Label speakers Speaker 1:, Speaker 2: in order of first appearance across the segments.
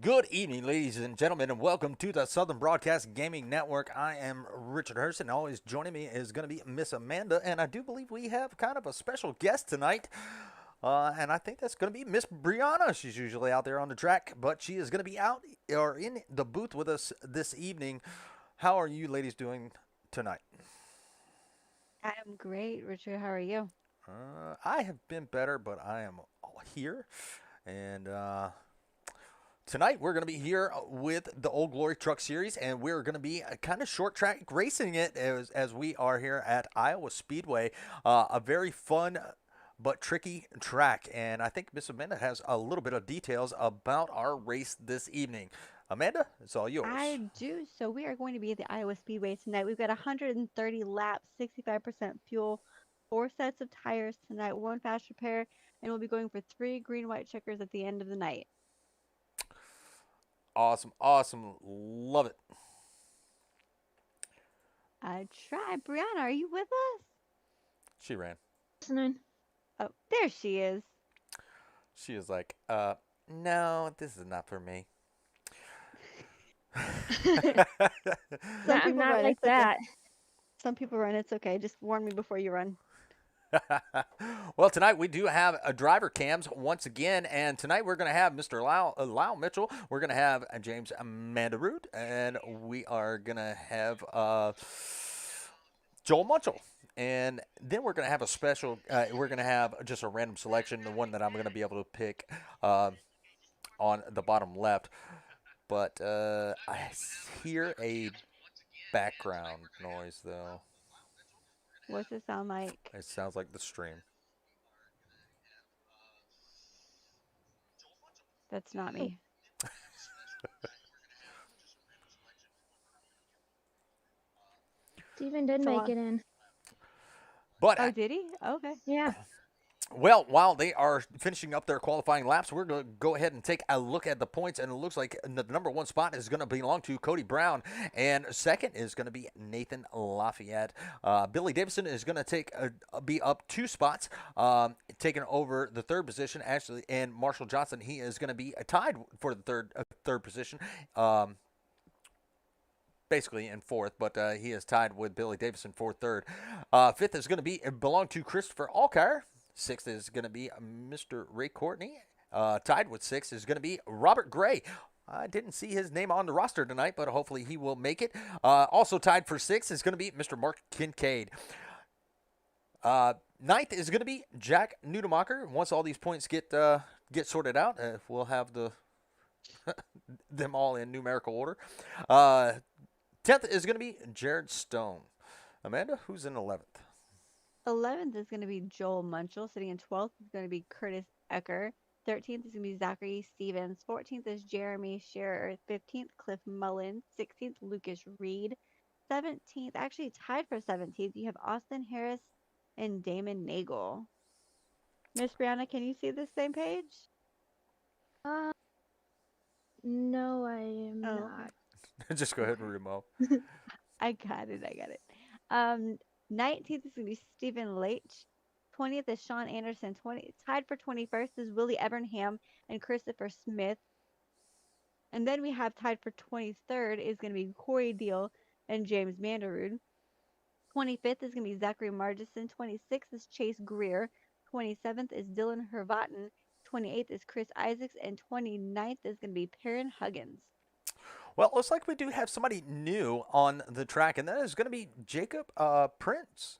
Speaker 1: Good evening, ladies and gentlemen, and welcome to the Southern Broadcast Gaming Network. I am Richard Hurst, and always joining me is going to be Miss Amanda, and I do believe we have kind of a special guest tonight, and I think that's going to be Miss Brianna. She's usually out there on the track, but she is going to be out or in the booth with us this evening. How are you ladies doing tonight?
Speaker 2: I'm great, Richard. How are you?
Speaker 1: I have been better, but I am here, and tonight we're going to be here with the Old Glory Truck Series, and we're going to be kind of short track racing it as we are here at Iowa Speedway. A very fun but tricky track, and I think Miss Amanda has a little bit of details about our race this evening. Amanda, it's all yours.
Speaker 2: I do. So we are going to be at the Iowa Speedway tonight. We've got 130 laps, 65% fuel, four sets of tires tonight, one fast repair, and we'll be going for three green white checkers at the end of the night.
Speaker 1: Awesome, awesome, love it.
Speaker 2: I try. Brianna, are you with us?
Speaker 1: She ran.
Speaker 3: Listening.
Speaker 2: Oh, there she is.
Speaker 1: She was like, no, this is not for me.
Speaker 2: Some
Speaker 3: I'm
Speaker 2: people
Speaker 3: not
Speaker 2: run.
Speaker 3: like
Speaker 2: It's okay.
Speaker 3: that.
Speaker 2: Some people run. It's okay. Just warn me before you run.
Speaker 1: Well, tonight we do have a driver cams once again, and tonight we're going to have Mr. Lyle Mitchell. We're going to have James Mandarud, and we are going to have Joel Munchell. And then we're going to have a special, we're going to have just a random selection, the one that I'm going to be able to pick on the bottom left. But I hear a background noise, though.
Speaker 2: What's it sound like?
Speaker 1: It sounds like the stream.
Speaker 2: That's not me.
Speaker 3: Steven did
Speaker 2: So,
Speaker 3: make it in.
Speaker 1: But
Speaker 2: oh, did he? Okay.
Speaker 3: Yeah.
Speaker 1: well, while they are finishing up their qualifying laps, we're going to go ahead and take a look at the points, and it looks like the number one spot is going to belong to Cody Brown, and second is going to be Nathan Lafayette. Billy Davidson is going to be up two spots, taking over the third position, actually, and Marshall Johnson, he is going to be tied for the third position. Basically in fourth, but he is tied with Billy Davidson for third. Fifth is going to belong to Christopher Alkire. Sixth is going to be Mr. Ray Courtney. Tied with sixth is going to be Robert Gray. I didn't see his name on the roster tonight, but hopefully he will make it. Also tied for sixth is going to be Mr. Mark Kincaid. Ninth is going to be Jack Nudemacher. Once all these points get sorted out, we'll have them all in numerical order. 10th is going to be Jared Stone. Amanda, who's in 11th?
Speaker 2: 11th is going to be Joel Munchell. Sitting in 12th is going to be Curtis Ecker. 13th is going to be Zachary Stevens. 14th is Jeremy Scherer. 15th, Cliff Mullen. 16th, Lucas Reed. 17th, actually tied for 17th, you have Austin Harris and Damon Nagel. Miss Brianna, can you see the same page?
Speaker 3: Uh, no, I am
Speaker 2: Oh,
Speaker 3: not.
Speaker 1: Just go ahead and remove.
Speaker 2: I got it. 19th is going to be Stephen Leitch. 20th is Sean Anderson. Tied for 21st is Willie Evernham and Christopher Smith. And then we have tied for 23rd is going to be Corey Deal and James Mandarud. 25th is going to be Zachary Margison. 26th is Chase Greer. 27th is Dylan Hervatten. 28th is Chris Isaacs. And 29th is going to be Perrin Huggins.
Speaker 1: Well, it looks like we do have somebody new on the track, and that is going to be Jacob Prince.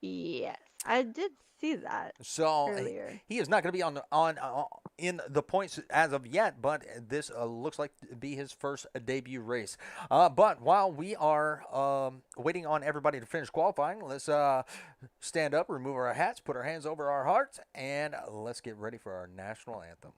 Speaker 2: Yes, I did see that
Speaker 1: So
Speaker 2: earlier.
Speaker 1: he is not going to be in the points as of yet, but this looks like to be his first debut race. But while we are waiting on everybody to finish qualifying, let's stand up, remove our hats, put our hands over our hearts, and let's get ready for our national anthem.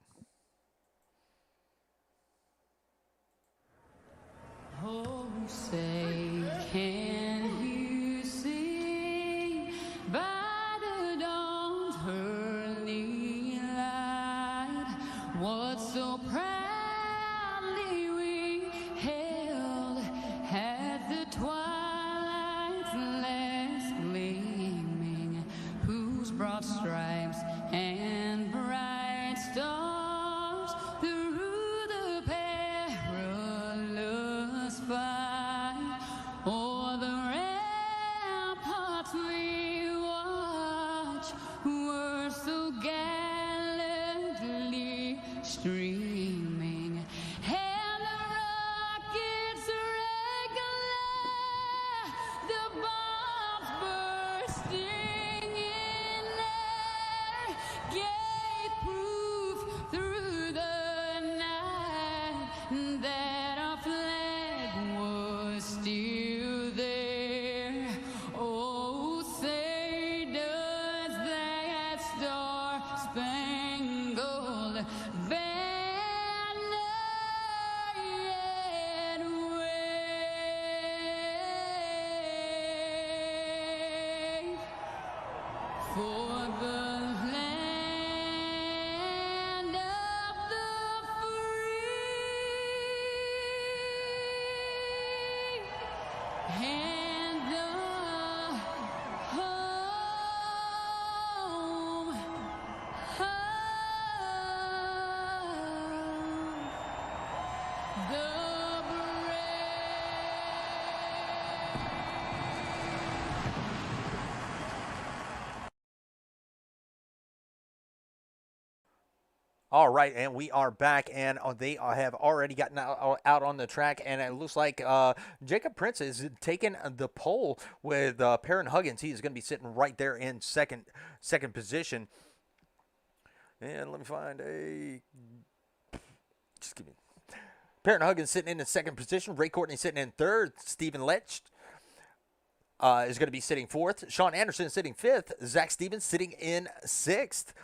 Speaker 4: Oh, say, can you see by the dawn's early light what so proudly we hailed at the twilight's last gleaming, whose broad stripes and bright stars through
Speaker 1: All right, and we are back, and they have already gotten out on the track, and it looks like Jacob Prince is taking the pole with Perrin Huggins. He is going to be sitting right there in second position. And let me find a. Just give me. Perrin Huggins sitting in second position. Ray Courtney sitting in third. Stephen Lech is going to be sitting fourth. Sean Anderson sitting fifth. Zach Stevens sitting in sixth.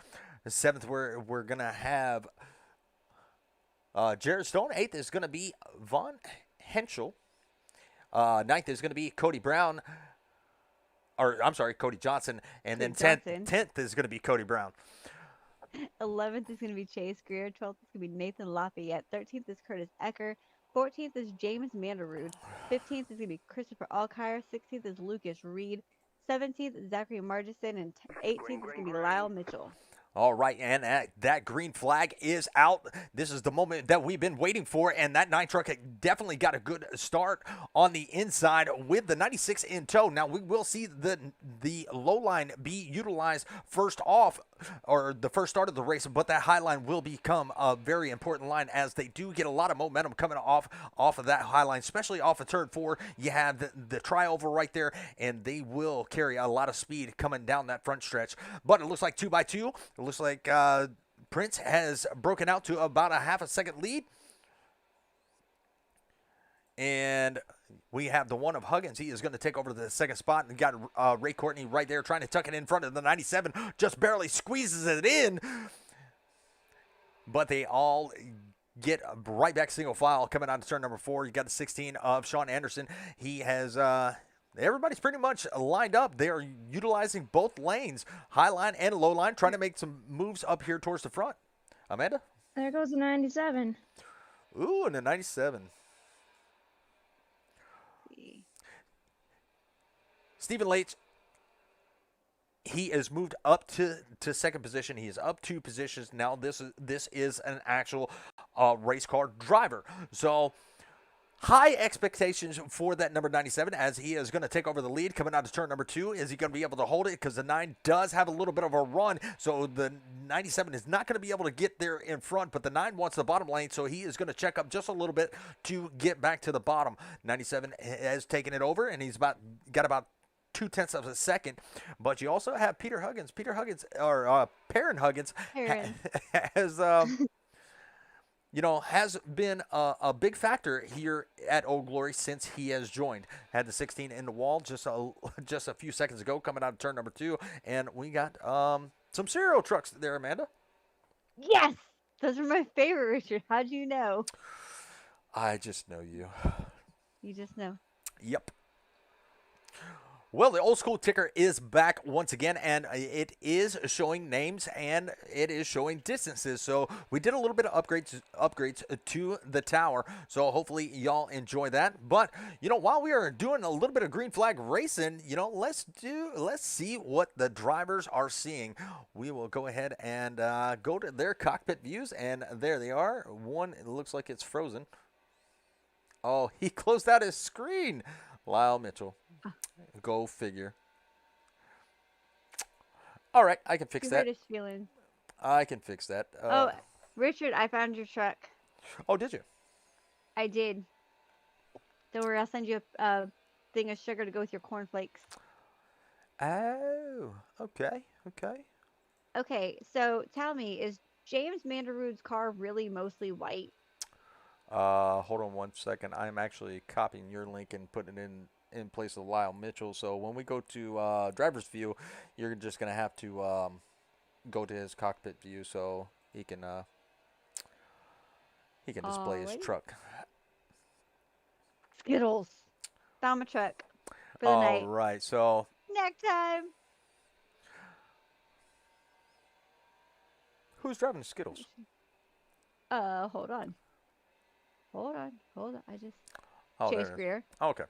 Speaker 1: Seventh, we're going to have Jared Stone. Eighth is going to be Vaughn Henschel. Ninth is going to be Cody Brown. Or, I'm sorry, Cody Johnson. And then 10th is going to be Cody Brown.
Speaker 2: 11th is going to be Chase Greer. 12th is going to be Nathan Lafayette. 13th is Curtis Ecker. 14th is James Manderud. 15th is going to be Christopher Alkire. 16th is Lucas Reed. 17th is Zachary Margison. And 18th is going to be Lyle Mitchell.
Speaker 1: All right, and that green flag is out. This is the moment that we've been waiting for, and that 9 truck definitely got a good start on the inside with the 96 in tow. Now, we will see the low line be utilized first off, or the first start of the race, but that high line will become a very important line as they do get a lot of momentum coming off of that high line, especially off of turn 4. You have the trioval right there, and they will carry a lot of speed coming down that front stretch. But it looks like 2x2. It looks like Prince has broken out to about a half a second lead. And we have the one of Huggins. He is going to take over the second spot. And got Ray Courtney right there trying to tuck it in front of the 97. Just barely squeezes it in. But they all get right back single file coming on to turn number 4. You got the 16 of Sean Anderson. He has... everybody's pretty much lined up. They are utilizing both lanes, high line and low line, trying to make some moves up here towards the front. Amanda?
Speaker 3: There goes the 97.
Speaker 1: Ooh, and the 97. Stephen Lech, he is moved up to second position. He is up 2 positions. Now this is an actual race car driver. So high expectations for that number 97 as he is going to take over the lead coming out of turn number 2. Is he going to be able to hold it? Because the 9 does have a little bit of a run, so the 97 is not going to be able to get there in front, but the 9 wants the bottom lane, so he is going to check up just a little bit to get back to the bottom. 97 has taken it over, and he's got about 0.2 of a second. But you also have Perrin Huggins, has has been a big factor here at Old Glory since he has joined. Had the 16 in the wall just a few seconds ago coming out of turn number 2. And we got some serial trucks there, Amanda.
Speaker 2: Yes! Those are my favorite, Richard. How'd you know?
Speaker 1: I just know you.
Speaker 2: You just know.
Speaker 1: Yep. Well, the old school ticker is back once again, and it is showing names and it is showing distances. So we did a little bit of upgrades to the tower. So hopefully y'all enjoy that. But while we are doing a little bit of green flag racing, let's see what the drivers are seeing. We will go ahead and go to their cockpit views, and there they are. One, it looks like it's frozen. Oh, he closed out his screen. Lyle Mitchell. Go figure. All right, I can fix that. I can fix that.
Speaker 2: Richard, I found your truck.
Speaker 1: Oh, did you?
Speaker 2: I did. Don't worry, I'll send you a thing of sugar to go with your cornflakes.
Speaker 1: Oh, okay.
Speaker 2: Okay, so tell me, is James Manderud's car really mostly white?
Speaker 1: Hold on 1 second. I'm actually copying your link and putting it in place of Lyle Mitchell. So when we go to driver's view, you're just going to have to go to his cockpit view so he can display his truck.
Speaker 2: Skittles. Found my truck for the night.
Speaker 1: All right, so
Speaker 2: Next time.
Speaker 1: who's driving the Skittles?
Speaker 2: Hold on. I just
Speaker 1: Oh,
Speaker 2: Chase
Speaker 1: there it is.
Speaker 2: Greer.
Speaker 1: Okay.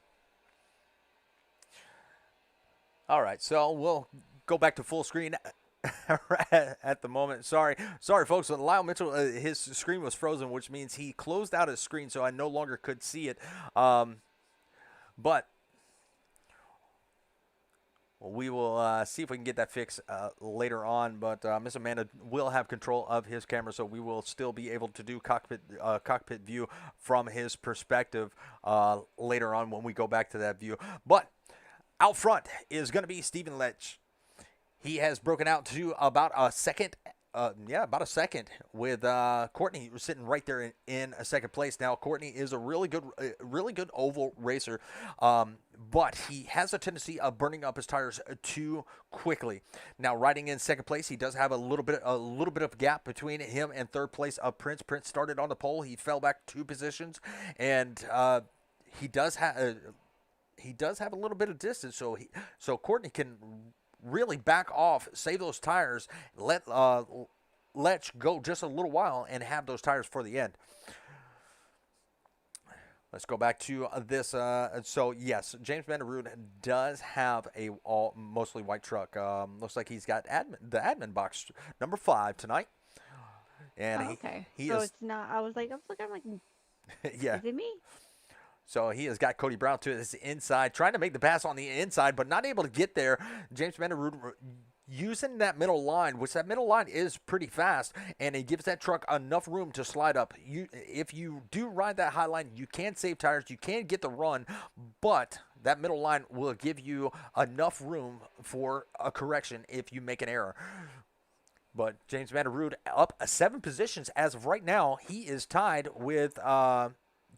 Speaker 1: All right, so we'll go back to full screen at the moment. Sorry, folks. Lyle Mitchell, his screen was frozen, which means he closed out his screen, so I no longer could see it. But We will see if we can get that fixed later on, but Miss Amanda will have control of his camera, so we will still be able to do cockpit view from his perspective later on when we go back to that view. But out front is going to be Stephen Lech. He has broken out to about a second. About a second with Courtney sitting right there in a second place. Now Courtney is a really good oval racer, but he has a tendency of burning up his tires too quickly. Now riding in second place, he does have a little bit of gap between him and third place of Prince. Prince started on the pole, he fell back 2 positions, and he does have a little bit of distance. So Courtney can really back off, save those tires, let Lech go just a little while and have those tires for the end. Let's go back to this. So yes, James Vanderrood does have a mostly white truck. Looks like he's got the admin box number 5 tonight. And
Speaker 2: okay.
Speaker 1: he
Speaker 2: so
Speaker 1: is,
Speaker 2: it's not. I was like,
Speaker 1: yeah.
Speaker 2: is it me?
Speaker 1: So he has got Cody Brown to his inside, trying to make the pass on the inside, but not able to get there. James Vanderrood using that middle line, which that middle line is pretty fast, and it gives that truck enough room to slide up. If you do ride that high line, you can save tires, you can get the run, but that middle line will give you enough room for a correction if you make an error. But James Vanderrood up 7 positions as of right now. He is tied with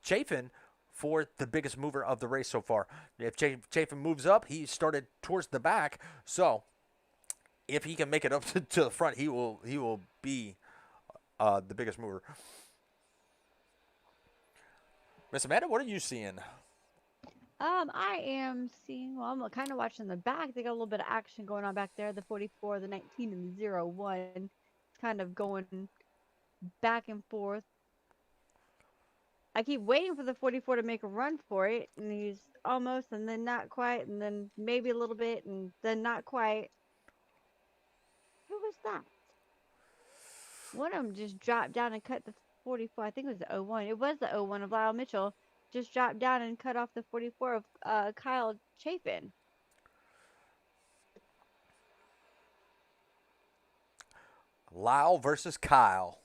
Speaker 1: Chafin for the biggest mover of the race so far. If Chafin moves up, he started towards the back. So if he can make it up to the front, he will be the biggest mover. Miss Amanda, what are you seeing?
Speaker 2: I am seeing. Well, I'm kind of watching the back. They got a little bit of action going on back there. The 44, the 19, and the 01. It's kind of going back and forth. I keep waiting for the 44 to make a run for it, and he's almost, and then not quite, and then maybe a little bit, and then not quite. Who was that? One of them just dropped down and cut the 44. I think it was the 01. It was the 01 of Lyle Mitchell. Just dropped down and cut off the 44 of Kyle Chafin.
Speaker 1: Lyle versus Kyle.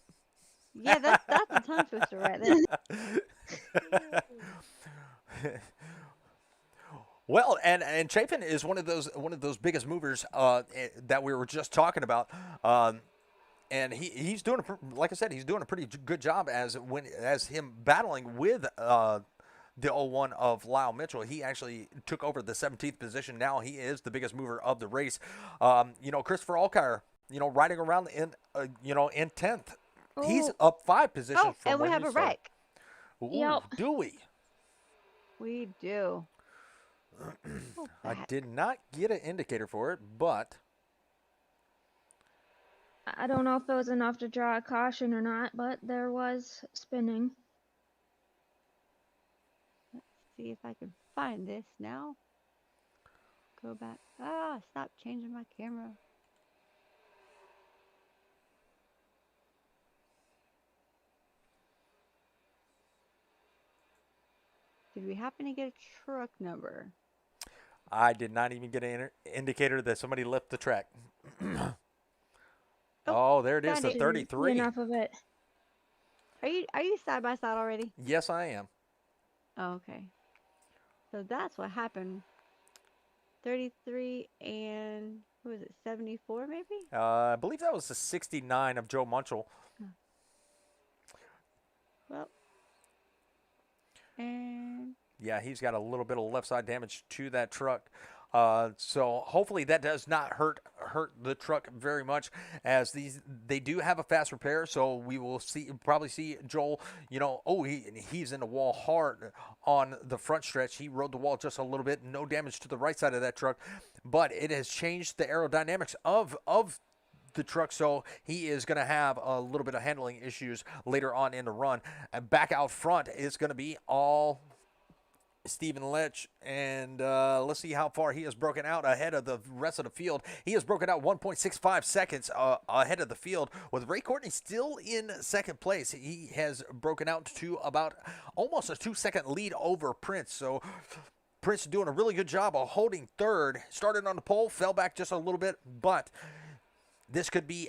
Speaker 2: Yeah, that's a tongue twister right there.
Speaker 1: Well, and Chafin is one of those biggest movers that we were just talking about, and he's doing like I said, he's doing a pretty good job as him battling with the 01 of Lyle Mitchell. He actually took over the 17th position. Now he is the biggest mover of the race. Christopher Alkire, riding around in 10th. He's up 5 positions from
Speaker 2: and we
Speaker 1: where
Speaker 2: have
Speaker 1: he
Speaker 2: a
Speaker 1: started.
Speaker 2: wreck.
Speaker 1: Ooh,
Speaker 3: Yep.
Speaker 1: do we?
Speaker 2: We do.
Speaker 1: I did not get an indicator for it, but
Speaker 3: I don't know if it was enough to draw a caution or not, but there was spinning.
Speaker 2: Let's see if I can find this now. Go back. Stop changing my camera. Did we happen to get a truck number?
Speaker 1: I did not even get an indicator that somebody left the track. Oh, there it is, the
Speaker 2: found it.
Speaker 1: 33.
Speaker 3: Enough of it.
Speaker 2: Are you side by side already?
Speaker 1: Yes, I am.
Speaker 2: Oh, okay. So that's what happened. 33 and who was it? 74 maybe?
Speaker 1: I believe that was the 69 of Joe Munchell.
Speaker 2: Well. And
Speaker 1: Yeah, he's got a little bit of left side damage to that truck. So hopefully that does not hurt the truck very much, as they do have a fast repair. So we will probably see Joel. He's in the wall hard on the front stretch. He rode the wall just a little bit. No damage to the right side of that truck, but it has changed the aerodynamics of the truck, so he is going to have a little bit of handling issues later on in the run. And back out front is going to be all Stephen Lech, and let's see how far he has broken out ahead of the rest of the field. He has broken out 1.65 seconds ahead of the field, with Ray Courtney still in second place. He has broken out to about almost a 2-second lead over Prince. So Prince doing a really good job of holding third. Started on the pole, fell back just a little bit, but this could be,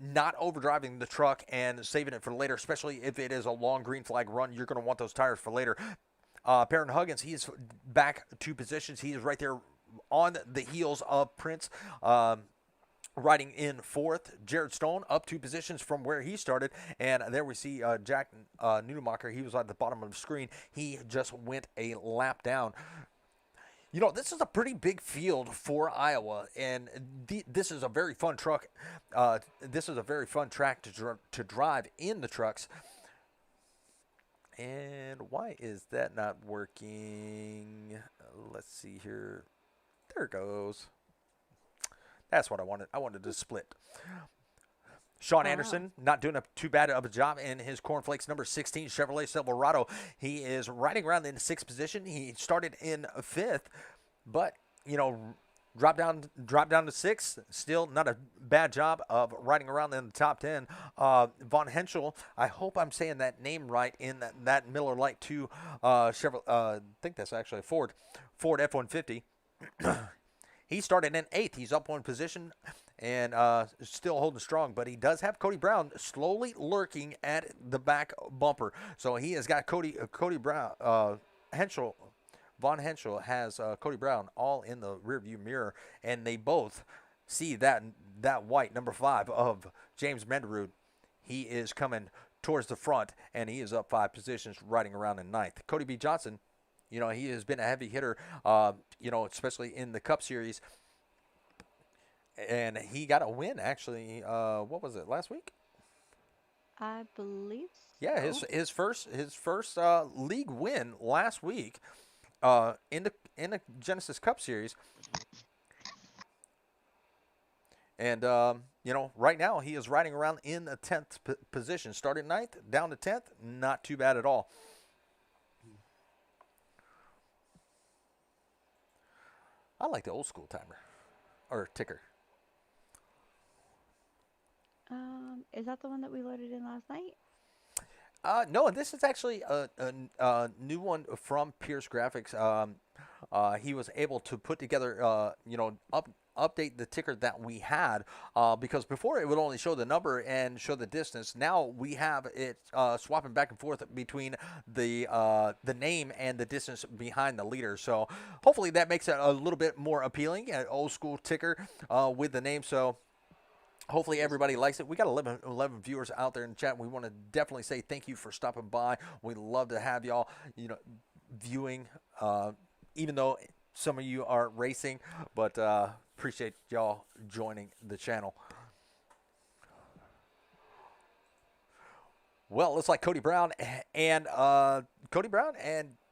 Speaker 1: not overdriving the truck and saving it for later, especially if it is a long green flag run. You're going to want those tires for later. Perrin Huggins, he's back 2 positions. He is right there on the heels of Prince, riding in 4th. Jared Stone up 2 positions from where he started. And there we see Jack Nudemacher. He was at the bottom of the screen. He just went a lap down. This is a pretty big field for Iowa, and this is a very fun truck. This is a very fun track to drive in the trucks. And why is that not working? Let's see here. There it goes. That's what I wanted. I wanted to split. Sean Anderson not doing too bad of a job in his Cornflakes number 16 Chevrolet Silverado. He is riding around in the 6th position. He started in 5th, but dropped down to 6th. Still not a bad job of riding around in the top 10. Von Henschel, I hope I'm saying that name right, in that Miller Lite 2 Chevrolet. I think that's actually a Ford F-150. He started in 8th. He's up 1 position and still holding strong, but he does have Cody Brown slowly lurking at the back bumper. So he has got Cody Brown, Von Henschel has Cody Brown all in the rearview mirror, and they both see that white number 5 of James Menderud. He is coming towards the front, and he is up 5 positions, riding around in 9th. Cody B. Johnson, he has been a heavy hitter, especially in the Cup Series. And he got a win, actually. What was it, last week?
Speaker 2: I believe so.
Speaker 1: Yeah, his first league win last week in the Genesis Cup Series. And right now he is riding around in the 10th position. Started 9th, down to 10th, not too bad at all. I like the old school timer or ticker.
Speaker 2: Is that the one that we loaded in last night?
Speaker 1: No, this is actually a new one from Pierce Graphics. He was able to put together, update the ticker that we had, because before it would only show the number and show the distance. Now we have it swapping back and forth between the name and the distance behind the leader. So hopefully that makes it a little bit more appealing, an old school ticker with the name. So hopefully everybody likes it. We got 11 viewers out there in the chat. We want to definitely say thank you for stopping by. We love to have y'all, viewing, even though some of you are racing, but appreciate y'all joining the channel. Well, looks like Cody Brown and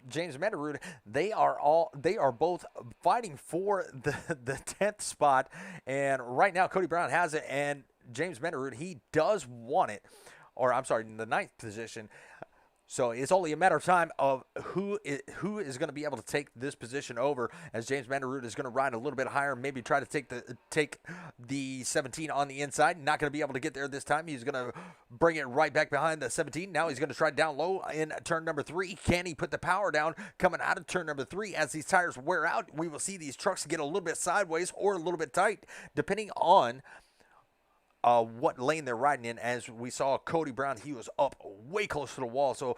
Speaker 1: James Menderud, they are both fighting for the 10th spot, and right now Cody Brown has it, and James Menderud, he does want it, or I'm sorry, in the 9th position. So it's only a matter of time of who is going to be able to take this position over, as James Menderud is going to ride a little bit higher, maybe try to take the 17 on the inside. Not going to be able to get there this time. He's going to bring it right back behind the 17. Now he's going to try down low in turn number 3. Can he put the power down coming out of turn number 3? As these tires wear out, we will see these trucks get a little bit sideways or a little bit tight, depending on what lane they're riding in. As we saw Cody Brown, he was up way close to the wall, so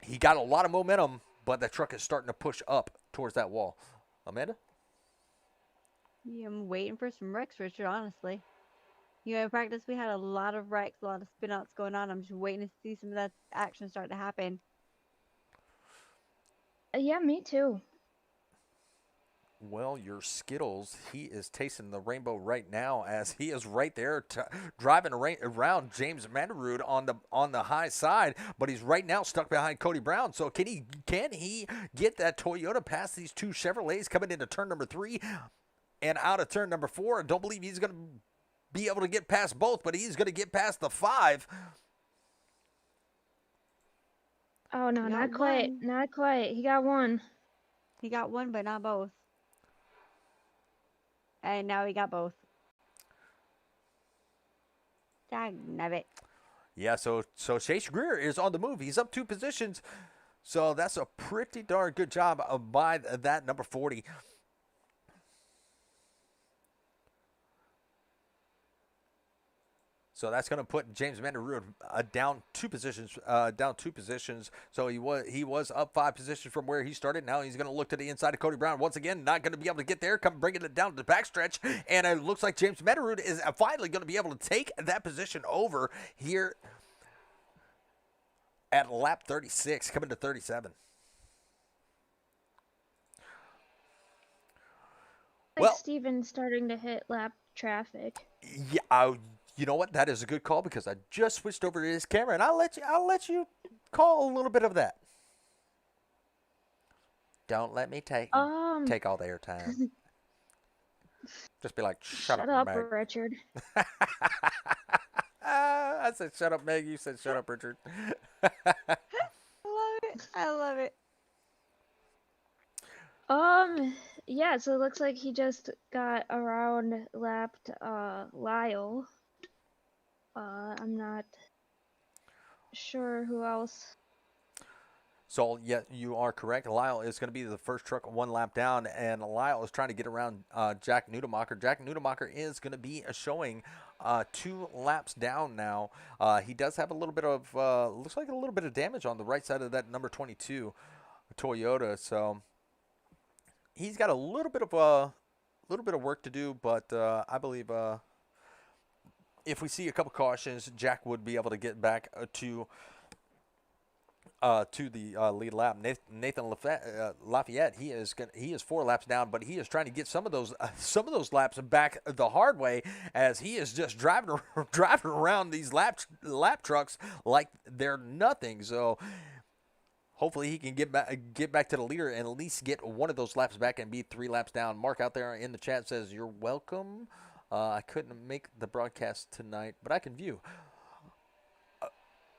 Speaker 1: he got a lot of momentum, but the truck is starting to push up towards that wall. Amanda?
Speaker 2: Yeah, I'm waiting for some wrecks, Richard, honestly. In practice we had a lot of wrecks, a lot of spinouts going on. I'm just waiting to see some of that action start to happen.
Speaker 3: Yeah, me too.
Speaker 1: Well, your Skittles, he is tasting the rainbow right now, as he is right there driving around James Menderud on the high side, but he's right now stuck behind Cody Brown. So can he get that Toyota past these 2 Chevrolets coming into turn number 3 and out of turn number 4? I don't believe he's going to be able to get past both, but he's going to get past the 5.
Speaker 3: Oh no, not quite. Not quite. He got one.
Speaker 2: He got one, but not both. And now he got both. Dagnabbit.
Speaker 1: Yeah, so Chase Greer is on the move. He's up 2 positions. So that's a pretty darn good job by that number 40. So that's going to put James Mandarud down two positions. So he was up 5 positions from where he started. Now he's going to look to the inside of Cody Brown once again. Not going to be able to get there. Come bringing it down to the backstretch, and it looks like James Mandarud is finally going to be able to take that position over here at lap 36, coming to 37.
Speaker 3: Like Steven's starting to hit lap traffic.
Speaker 1: Yeah. You know what? That is a good call because I just switched over to his camera, and I'll let you call a little bit of that. Don't let me take all the airtime. Just be like, shut up, Meg.
Speaker 3: Richard.
Speaker 1: I said, shut up, Meg. You said, shut up, Richard.
Speaker 2: I love it.
Speaker 3: Yeah, so it looks like he just got around lapped Lyle. I'm not sure who else.
Speaker 1: So, yeah, you are correct. Lyle is going to be the first truck 1 lap down, and Lyle is trying to get around Jack Nudemacher. Jack Nudemacher is going to be showing 2 laps down now. He does have a little bit of, looks like a little bit of damage on the right side of that number 22 Toyota. So, he's got a little bit of work to do, but I believe if we see a couple cautions, Jack would be able to get back to the lead lap. Nathan Lafayette, he is 4 laps down, but he is trying to get some of those laps back the hard way, as he is just driving around these lap trucks like they're nothing. So hopefully he can get back to the leader and at least get one of those laps back and be 3 laps down. Mark out there in the chat says, "You're welcome. I couldn't make the broadcast tonight, but I can view."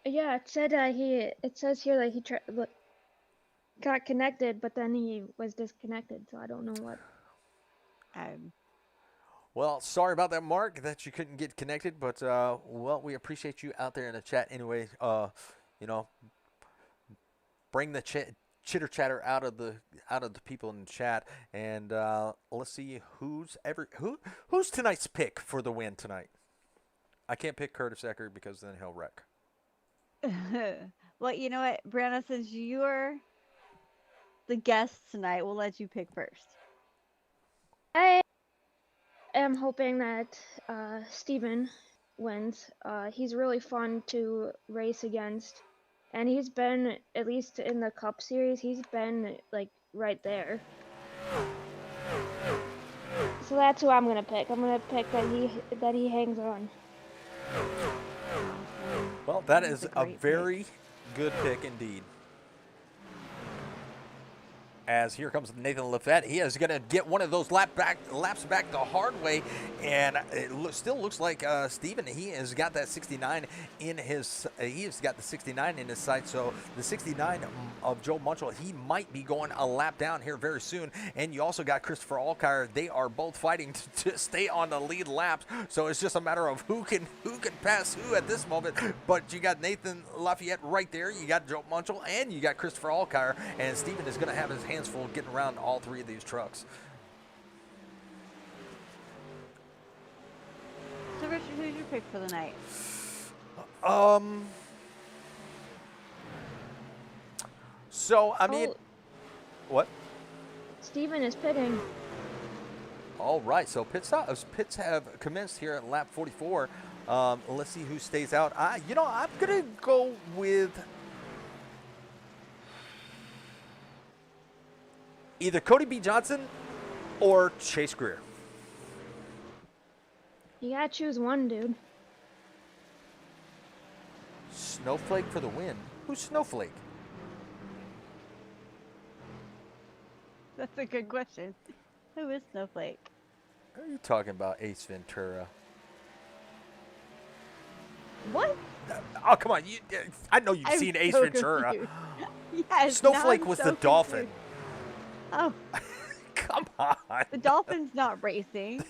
Speaker 3: Yeah, it said it says here that he got connected, but then he was disconnected, so I don't know what.
Speaker 1: Well, sorry about that, Mark, that you couldn't get connected, but well, we appreciate you out there in the chat anyway. You know, bring the chitter chatter out of the people in the chat, and let's see who's tonight's pick for the win tonight. I can't pick Curtis Eckert because then he'll wreck.
Speaker 2: Well, you know what, Brianna, since you're the guest tonight, we'll let you pick first.
Speaker 3: I am hoping that Steven wins. He's really fun to race against, and he's been, at least in the Cup Series, he's been like right there. So that's who I'm gonna pick. I'm gonna pick that he hangs on.
Speaker 1: Well, that is a very good pick indeed. As here comes Nathan Lafayette. He is going to get one of those laps back the hard way, and it still looks like Steven, he has got that 69 in his sight. So the 69 of Joe Munchel, he might be going a lap down here very soon. And you also got Christopher Alkire. They are both fighting to stay on the lead laps. So it's just a matter of who can pass who at this moment. But you got Nathan Lafayette right there. You got Joe Munchel, and you got Christopher Alkire, and Steven is going to have his hands full getting around all 3 of these trucks.
Speaker 2: So, Richard, who's your pick for the night?
Speaker 1: So, I mean, what?
Speaker 3: Steven is pitting.
Speaker 1: All right, so pits have commenced here at lap 44. Let's see who stays out. I'm going to go with either Cody B. Johnson or Chase Greer.
Speaker 3: You gotta choose one, dude.
Speaker 1: Snowflake for the win. Who's Snowflake?
Speaker 2: That's a good question. Who is Snowflake?
Speaker 1: Are you talking about Ace Ventura?
Speaker 2: What?
Speaker 1: Oh, come on. I know you've seen Ace Ventura.
Speaker 2: Yes,
Speaker 1: Snowflake was the dolphin.
Speaker 2: Oh.
Speaker 1: Come on.
Speaker 2: The dolphin's not racing.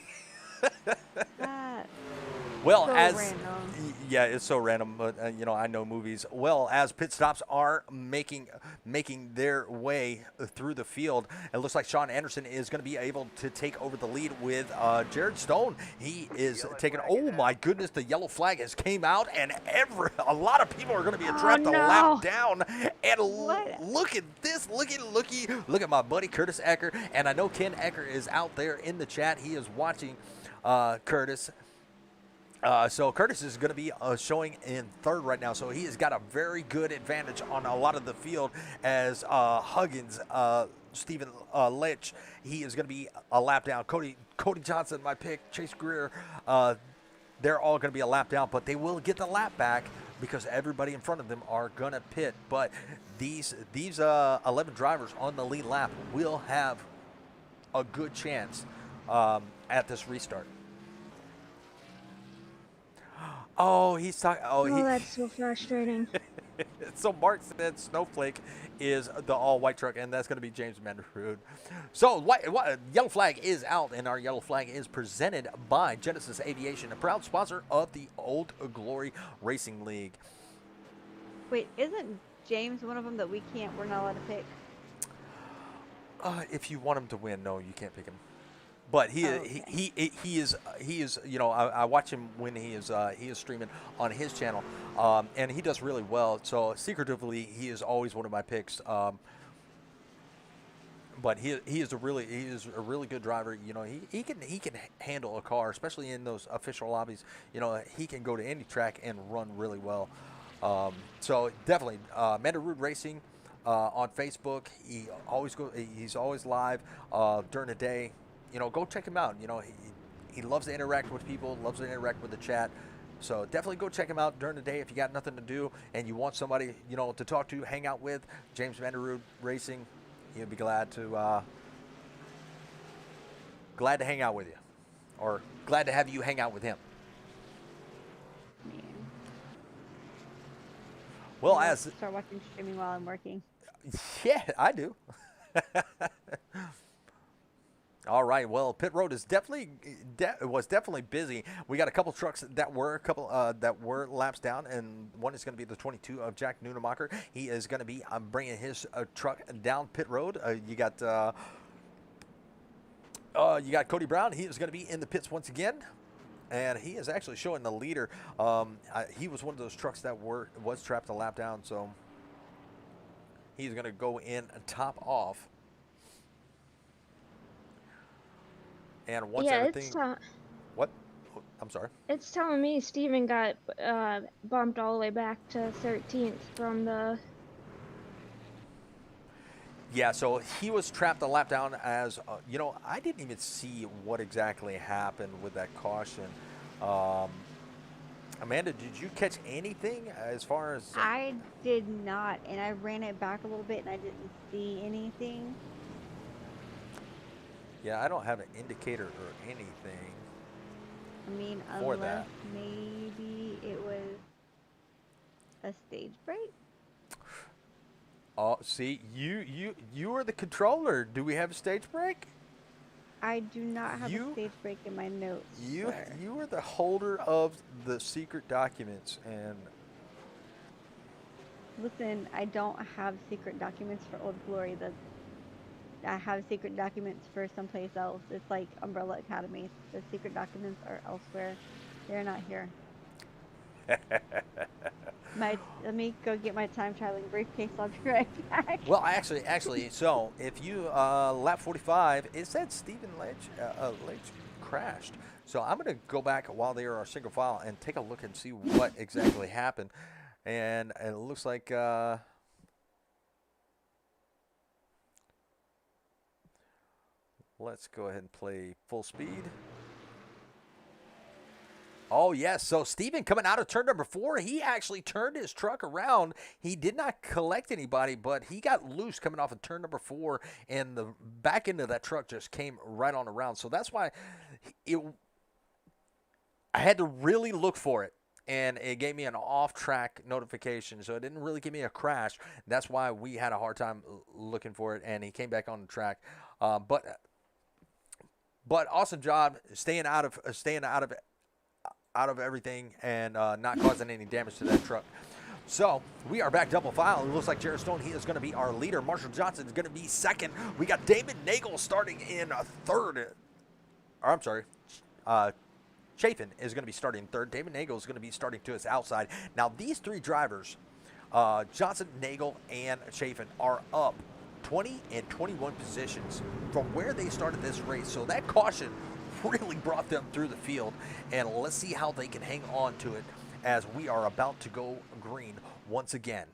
Speaker 1: Well,
Speaker 2: So
Speaker 1: as
Speaker 2: random.
Speaker 1: yeah, it's so random, but you know, I know movies. Well, as pit stops are making their way through the field, it looks like Sean Anderson is going to be able to take over the lead with Jared Stone. He is taking. Oh my goodness, the yellow flag has came out, and a lot of people are going to be
Speaker 3: Oh
Speaker 1: trapped a lap
Speaker 3: no!
Speaker 1: down. And
Speaker 2: What?
Speaker 1: look at this, look at my buddy Curtis Ecker, and I know Ken Ecker is out there in the chat. He is watching Curtis. So Curtis is going to be showing in third right now. So he has got a very good advantage on a lot of the field as Huggins, Stephen Litch, he is going to be a lap down. Cody Johnson, my pick, Chase Greer, they're all going to be a lap down, but they will get the lap back because everybody in front of them are going to pit. But these 11 drivers on the lead lap will have a good chance at this restart. Oh, he's talking. Oh,
Speaker 3: Oh, that's so frustrating.
Speaker 1: So Mark said Snowflake is the all-white truck, and that's going to be James Manderhood. So yellow flag is out, and our yellow flag is presented by Genesis Aviation, a proud sponsor of the Old Glory Racing League.
Speaker 2: Wait, isn't James one of them that we're not allowed to pick?
Speaker 1: If you want him to win, no, you can't pick him. But he is you know, I watch him when he is streaming on his channel, and he does really well. So secretively, he is always one of my picks. But he is a really good driver. You know, he can handle a car, especially in those official lobbies. You know, he can go to any track and run really well. So definitely, Mandarud Racing on Facebook. He's always live during the day. You know, go check him out. You know, he loves to interact with people, loves to interact with the chat. So definitely go check him out during the day if you got nothing to do and you want somebody, you know, to talk to, hang out with. James Mandarud Racing, he'll be glad to hang out with you, or glad to have you hang out with him.
Speaker 2: Man.
Speaker 1: Well,
Speaker 2: I
Speaker 1: as
Speaker 2: start watching streaming while I'm working.
Speaker 1: yeah, I do. All right. Well, pit road is was definitely busy. We got a couple trucks that were laps down, and one is going to be the 22 of Jack Nunemacher. He is going to be bringing his truck down pit road. You got Cody Brown. He is going to be in the pits once again, and he is actually showing the leader. He was one of those trucks that was trapped a lap down, so he's going to go in and top off. And once everything, what? Oh, I'm sorry.
Speaker 3: It's telling me Steven got bumped all the way back to 13th from the.
Speaker 1: Yeah, so he was trapped a lap down as, you know, I didn't even see what exactly happened with that caution. Amanda, did you catch anything as far as?
Speaker 2: I did not, and I ran it back a little bit, and I didn't see anything.
Speaker 1: Yeah, I don't have an indicator or anything.
Speaker 2: I mean,
Speaker 1: For
Speaker 2: unless
Speaker 1: that.
Speaker 2: maybe it was a stage break.
Speaker 1: Oh, see, you are the controller. Do we have a stage break?
Speaker 2: I do not have
Speaker 1: You-
Speaker 2: a stage break in my notes.
Speaker 1: You
Speaker 2: sir.
Speaker 1: are the holder of the secret documents, and
Speaker 2: Listen, I don't have secret documents for Old Glory. I have secret documents for someplace else. It's like Umbrella Academy. The secret documents are elsewhere. They're not here. Let me go get my time traveling briefcase. I'll be right back.
Speaker 1: well, actually, so if you lap 45, it said Stephen Ledge crashed. So I'm going to go back while they are single file and take a look and see what exactly happened. And it looks like let's go ahead and play full speed. Oh, yes. So Steven coming out of turn number 4, he actually turned his truck around. He did not collect anybody, but he got loose coming off of turn number 4, and the back end of that truck just came right on around. So that's why I had to really look for it, and it gave me an off-track notification. So it didn't really give me a crash. That's why we had a hard time looking for it, and he came back on the track. But awesome job staying out of out of everything and not causing any damage to that truck. So we are back double file. It looks like Jared Stone, he is going to be our leader. Marshall Johnson is going to be second. We got David Nagel starting in third. Or I'm sorry. Chafin is going to be starting third. David Nagel is going to be starting to his outside. Now these three drivers, Johnson, Nagel, and Chafin, are up 20 and 21 positions from where they started this race. So that caution really brought them through the field. And let's see how they can hang on to it as we are about to go green once again.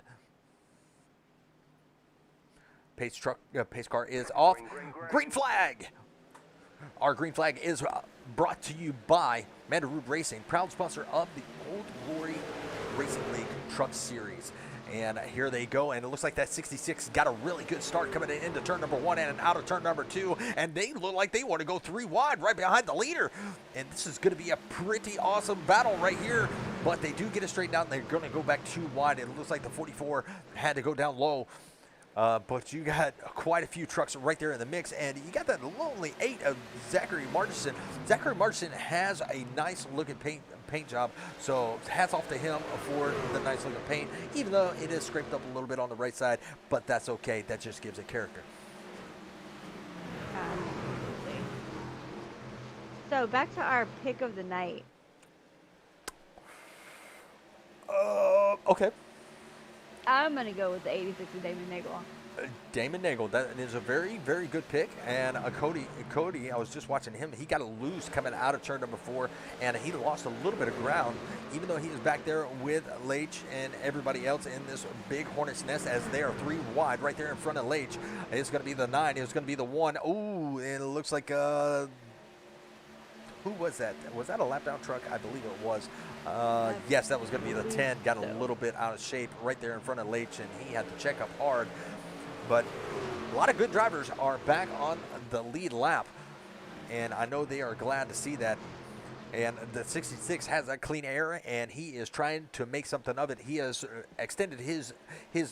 Speaker 1: Pace car is off. Green flag. Our green flag is brought to you by Mandarood Racing, proud sponsor of the Old Glory Racing League Truck Series. And here they go, and it looks like that 66 got a really good start coming into turn number 1 and out of turn number 2, and they look like they want to go 3 wide right behind the leader. And this is going to be a pretty awesome battle right here, but they do get it straightened out, and they're going to go back 2 wide. It looks like the 44 had to go down low. But you got quite a few trucks right there in the mix, and you got that lonely 8 of Zachary Martinson. Zachary Martinson has a nice looking paint job, so hats off to him for the nice looking paint, even though it is scraped up a little bit on the right side, but that's okay. That just gives it character.
Speaker 2: Absolutely. So back to our pick of the night.
Speaker 1: Okay.
Speaker 2: I'm going to go with the 86 of Damon Nagel.
Speaker 1: Damon Nagel, that is a very, very good pick. And Cody, I was just watching him. He got a loose coming out of turn number 4, and he lost a little bit of ground, even though he was back there with Leitch and everybody else in this big hornet's nest, as they are 3 wide right there in front of Leitch. It's going to be the 9. It's going to be the 1. Ooh, and it looks like who was that? Was that a lap down truck? I believe it was. Yes, that was going to be the 10. Got a little bit out of shape right there in front of Leitch, and he had to check up hard. But a lot of good drivers are back on the lead lap, and I know they are glad to see that. And the 66 has that clean air, and he is trying to make something of it. He has extended his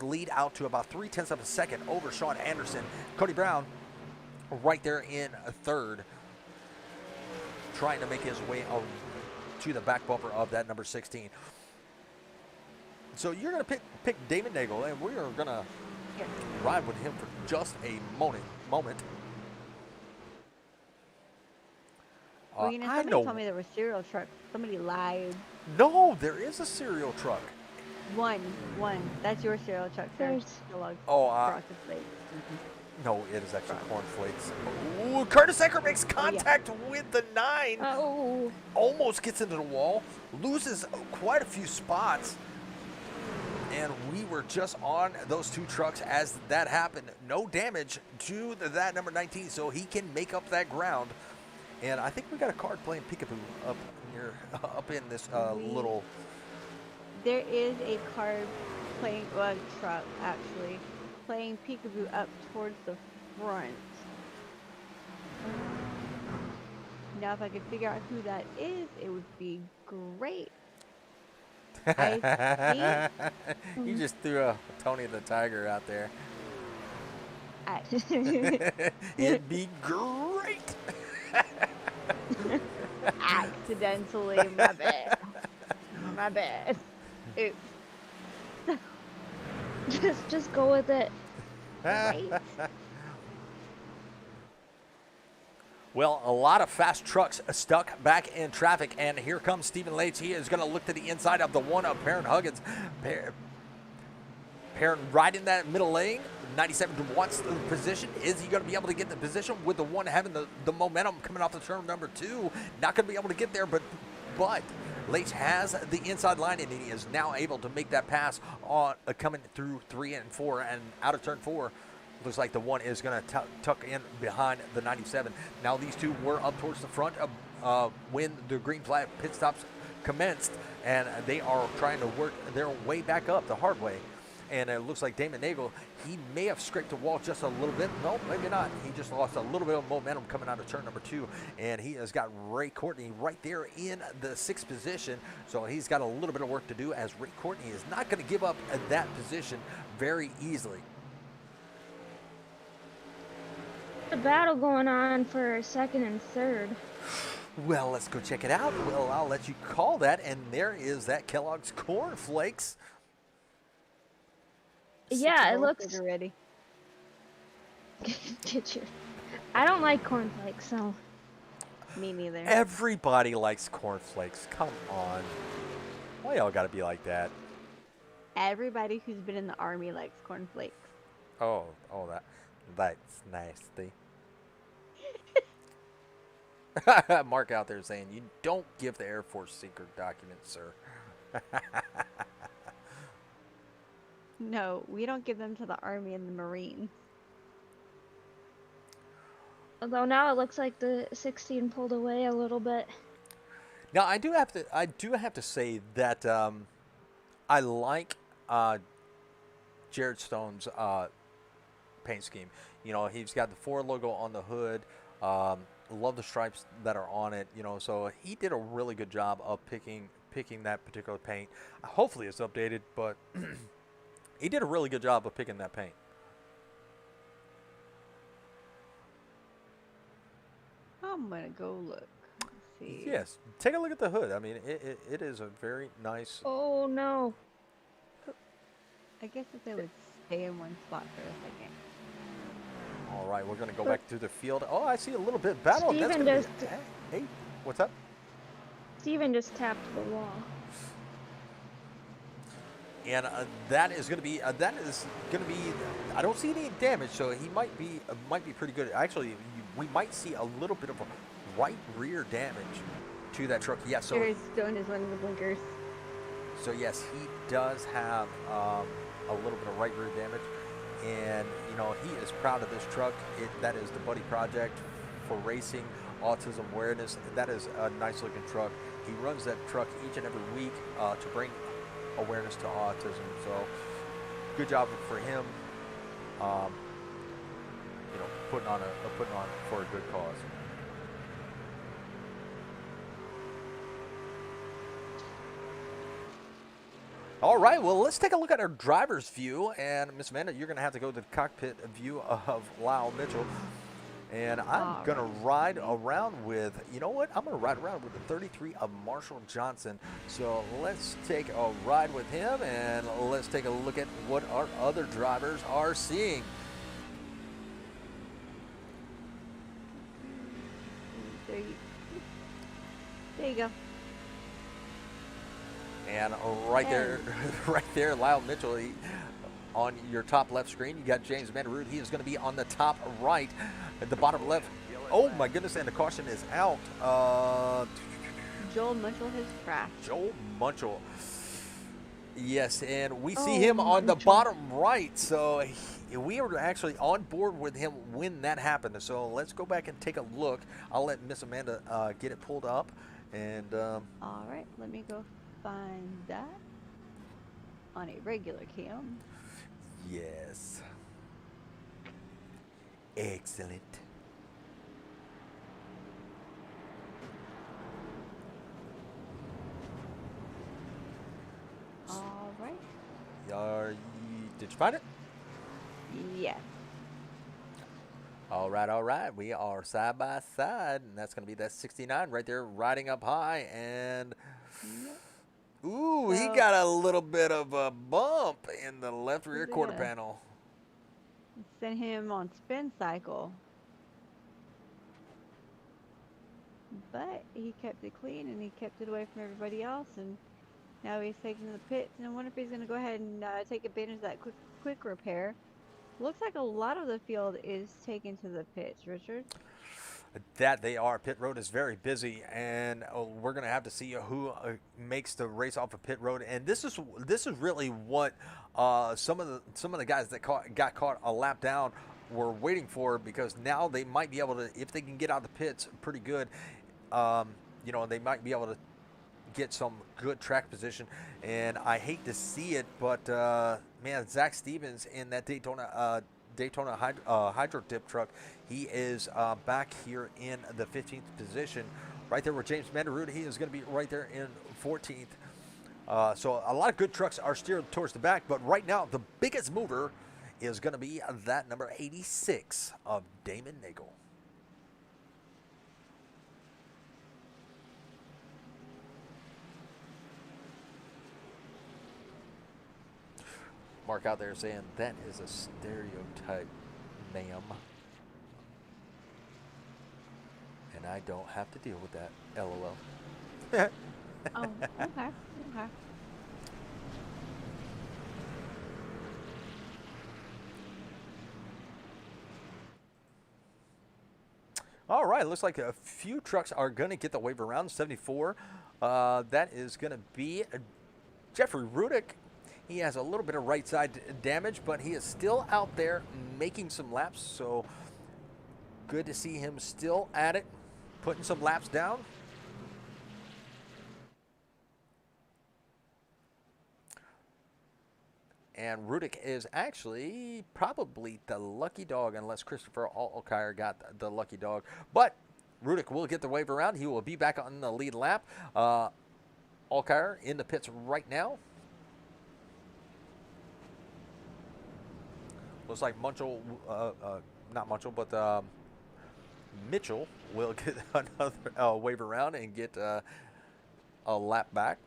Speaker 1: lead out to about 0.3 of a second over Sean Anderson. Cody Brown right there in third, trying to make his way to the back bumper of that number 16. So you're going to pick Damon Nagel, and we are going to ride with him for just a moment.
Speaker 2: Well, you know, somebody told me there were cereal trucks. Somebody lied.
Speaker 1: No, there is a cereal truck.
Speaker 2: One. That's your cereal truck, sir.
Speaker 3: There's-
Speaker 1: No, it is actually cornflakes. Ooh, Curtis Ecker makes contact with the 9.
Speaker 3: Oh.
Speaker 1: Almost gets into the wall. Loses quite a few spots. And we were just on those 2 trucks as that happened. No damage to that number 19, so he can make up that ground. And I think we got a card playing peekaboo up in this little.
Speaker 2: There is a card playing, well, truck actually, playing peekaboo up towards the front. Now, if I could figure out who that is, it would be great. I see.
Speaker 1: You just threw a Tony the Tiger out there. It'd be great.
Speaker 2: Accidentally, my bad. Oops.
Speaker 3: Just go with it.
Speaker 2: Right.
Speaker 1: Well, a lot of fast trucks stuck back in traffic, and here comes Stephen Leitch. He is going to look to the inside of the 1 of Perrin Huggins. Perrin right in that middle lane. 97 wants the position. Is he going to be able to get the position with the 1 having the momentum coming off the turn number 2? Not going to be able to get there, but Leitch has the inside line, and he is now able to make that pass on coming through 3 and 4 and out of turn 4. Looks like the 1 is going to tuck in behind the 97. Now these 2 were up towards the front when the green flag pit stops commenced, and they are trying to work their way back up the hard way. And it looks like Damon Nagel, he may have scraped the wall just a little bit. No, maybe not. He just lost a little bit of momentum coming out of turn number 2. And he has got Ray Courtney right there in the 6th position. So he's got a little bit of work to do, as Ray Courtney is not going to give up that position very easily.
Speaker 3: A battle going on for 2nd and 3rd.
Speaker 1: Well, let's go check it out. Well, I'll let you call that. And there is that Kellogg's Corn Flakes.
Speaker 3: Yeah, it looks.
Speaker 2: Sugar ready.
Speaker 3: Get your. I don't like cornflakes, so.
Speaker 2: Me neither.
Speaker 1: Everybody likes Corn Flakes. Come on. Why y'all gotta be like that?
Speaker 2: Everybody who's been in the army likes cornflakes.
Speaker 1: Oh, that's nasty. Mark out there saying, you don't give the Air Force secret documents, sir.
Speaker 2: No, we don't give them to the army and the marines.
Speaker 3: Although now it looks like the 16 pulled away a little bit.
Speaker 1: Now I do have to say that I like Jared Stone's paint scheme. You know, he's got the Ford logo on the hood. Love the stripes that are on it. You know, so he did a really good job of picking that particular paint. Hopefully it's updated, but he did a really good job of picking that paint.
Speaker 2: I'm gonna go look. Let's see.
Speaker 1: Yes, take a look at the hood. I mean, it is a very nice.
Speaker 3: Oh no.
Speaker 2: I guess if they would stay in one spot for a second.
Speaker 1: All right, we're going to go back to the field. Oh, I see a little bit of battle. That's
Speaker 3: Steven
Speaker 1: gonna
Speaker 3: just-
Speaker 1: be, hey, what's up?
Speaker 3: Steven just tapped the wall.
Speaker 1: And that is going to be I don't see any damage, so he might be pretty good. Actually, we might see a little bit of a right rear damage to that truck. Yeah, so
Speaker 2: Jared Stone is one of the blinkers.
Speaker 1: So yes, he does have a little bit of right rear damage, and you know he is proud of this truck. That is the Buddy Project for racing autism awareness. That is a nice looking truck. He runs that truck each and every week to bring awareness to autism. So good job for him. You know, putting on for a good cause. All right, well, let's take a look at our driver's view. And Miss Amanda, you're going to have to go to the cockpit view of Lyle Mitchell. And I'm going to ride around with, you know what? I'm going to ride around with the 33 of Marshall Johnson. So let's take a ride with him and let's take a look at what our other drivers are seeing.
Speaker 2: There you go.
Speaker 1: And right there, Lyle Mitchell, on your top left screen, you got James Mandarud. He is going to be on the top right. At the bottom left, oh my goodness, and the caution is out.
Speaker 2: Joel Munchel has crashed.
Speaker 1: Joel Munchel. Yes, and we see him on the bottom right. So we were actually on board with him when that happened. So let's go back and take a look. I'll let Miss Amanda get it pulled up. And
Speaker 2: All right, let me go find that on a regular cam.
Speaker 1: yes. Excellent.
Speaker 2: All right.
Speaker 1: Did you find it?
Speaker 2: Yes.
Speaker 1: All right. We are side by side, and that's going to be that 69 right there, riding up high. And ooh, he
Speaker 2: So-
Speaker 1: got a little bit of a bump in the left rear quarter
Speaker 2: Yeah.
Speaker 1: panel.
Speaker 2: Sent him on spin cycle. But he kept it clean and he kept it away from everybody else, and now he's taking the pits. And I wonder if he's going to go ahead and take advantage of that quick repair. Looks like a lot of the field is taken to the pits, Richard.
Speaker 1: That they are. Pit road is very busy, and we're going to have to see who makes the race off of pit road. And this is really what some of the guys that got caught a lap down were waiting for, because now they might be able to, if they can get out of the pits pretty good, you know, they might be able to get some good track position. And I hate to see it, but man, Zach Stevens in that Daytona Hydro Dip truck, he is back here in the 15th position, right there where James Mandarud. He is going to be right there in 14th. So a lot of good trucks are steered towards the back, but right now the biggest mover is going to be that number 86 of Damon Nagel. Mark out there saying that is a stereotype, ma'am. And I don't have to deal with that. LOL.
Speaker 2: Oh, okay. Okay.
Speaker 1: All right, looks like a few trucks are going to get the wave around. 74. That is going to be Jeffrey Rudick. He has a little bit of right side damage, but he is still out there making some laps. So good to see him still at it, putting some laps down. And Rudick is actually probably the lucky dog, unless Christopher Alkire got the lucky dog. But Rudick will get the wave around. He will be back on the lead lap. Alkire in the pits right now. Looks like Munchel, not Munchel, but Mitchell will get another wave around and get a lap back.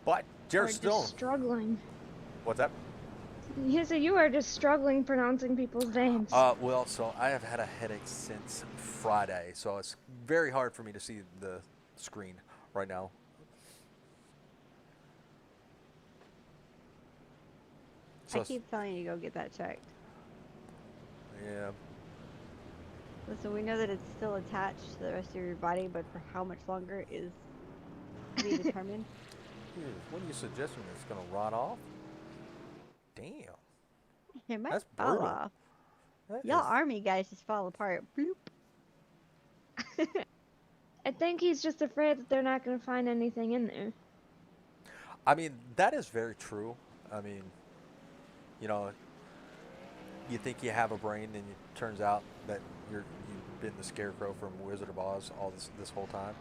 Speaker 1: But Jared Stone.
Speaker 3: Just struggling.
Speaker 1: What's that?
Speaker 3: He said you are just struggling pronouncing people's names.
Speaker 1: Well, so I have had a headache since Friday, so it's very hard for me to see the screen right now. So
Speaker 2: I keep telling you to go get that checked.
Speaker 1: yeah.
Speaker 2: Listen, we know that it's still attached to the rest of your body, but for how much longer is to be determined.
Speaker 1: What are you suggesting? It's going to rot off? Damn.
Speaker 2: It might
Speaker 1: That's
Speaker 2: fall
Speaker 1: brutal.
Speaker 2: off.
Speaker 1: That
Speaker 2: Y'all
Speaker 1: is-
Speaker 2: army guys just fall apart. Bloop.
Speaker 3: I think he's just afraid that they're not going to find anything in there.
Speaker 1: I mean, that is very true. I mean, you know, you think you have a brain, and it turns out that you've been the Scarecrow from Wizard of Oz all this whole time.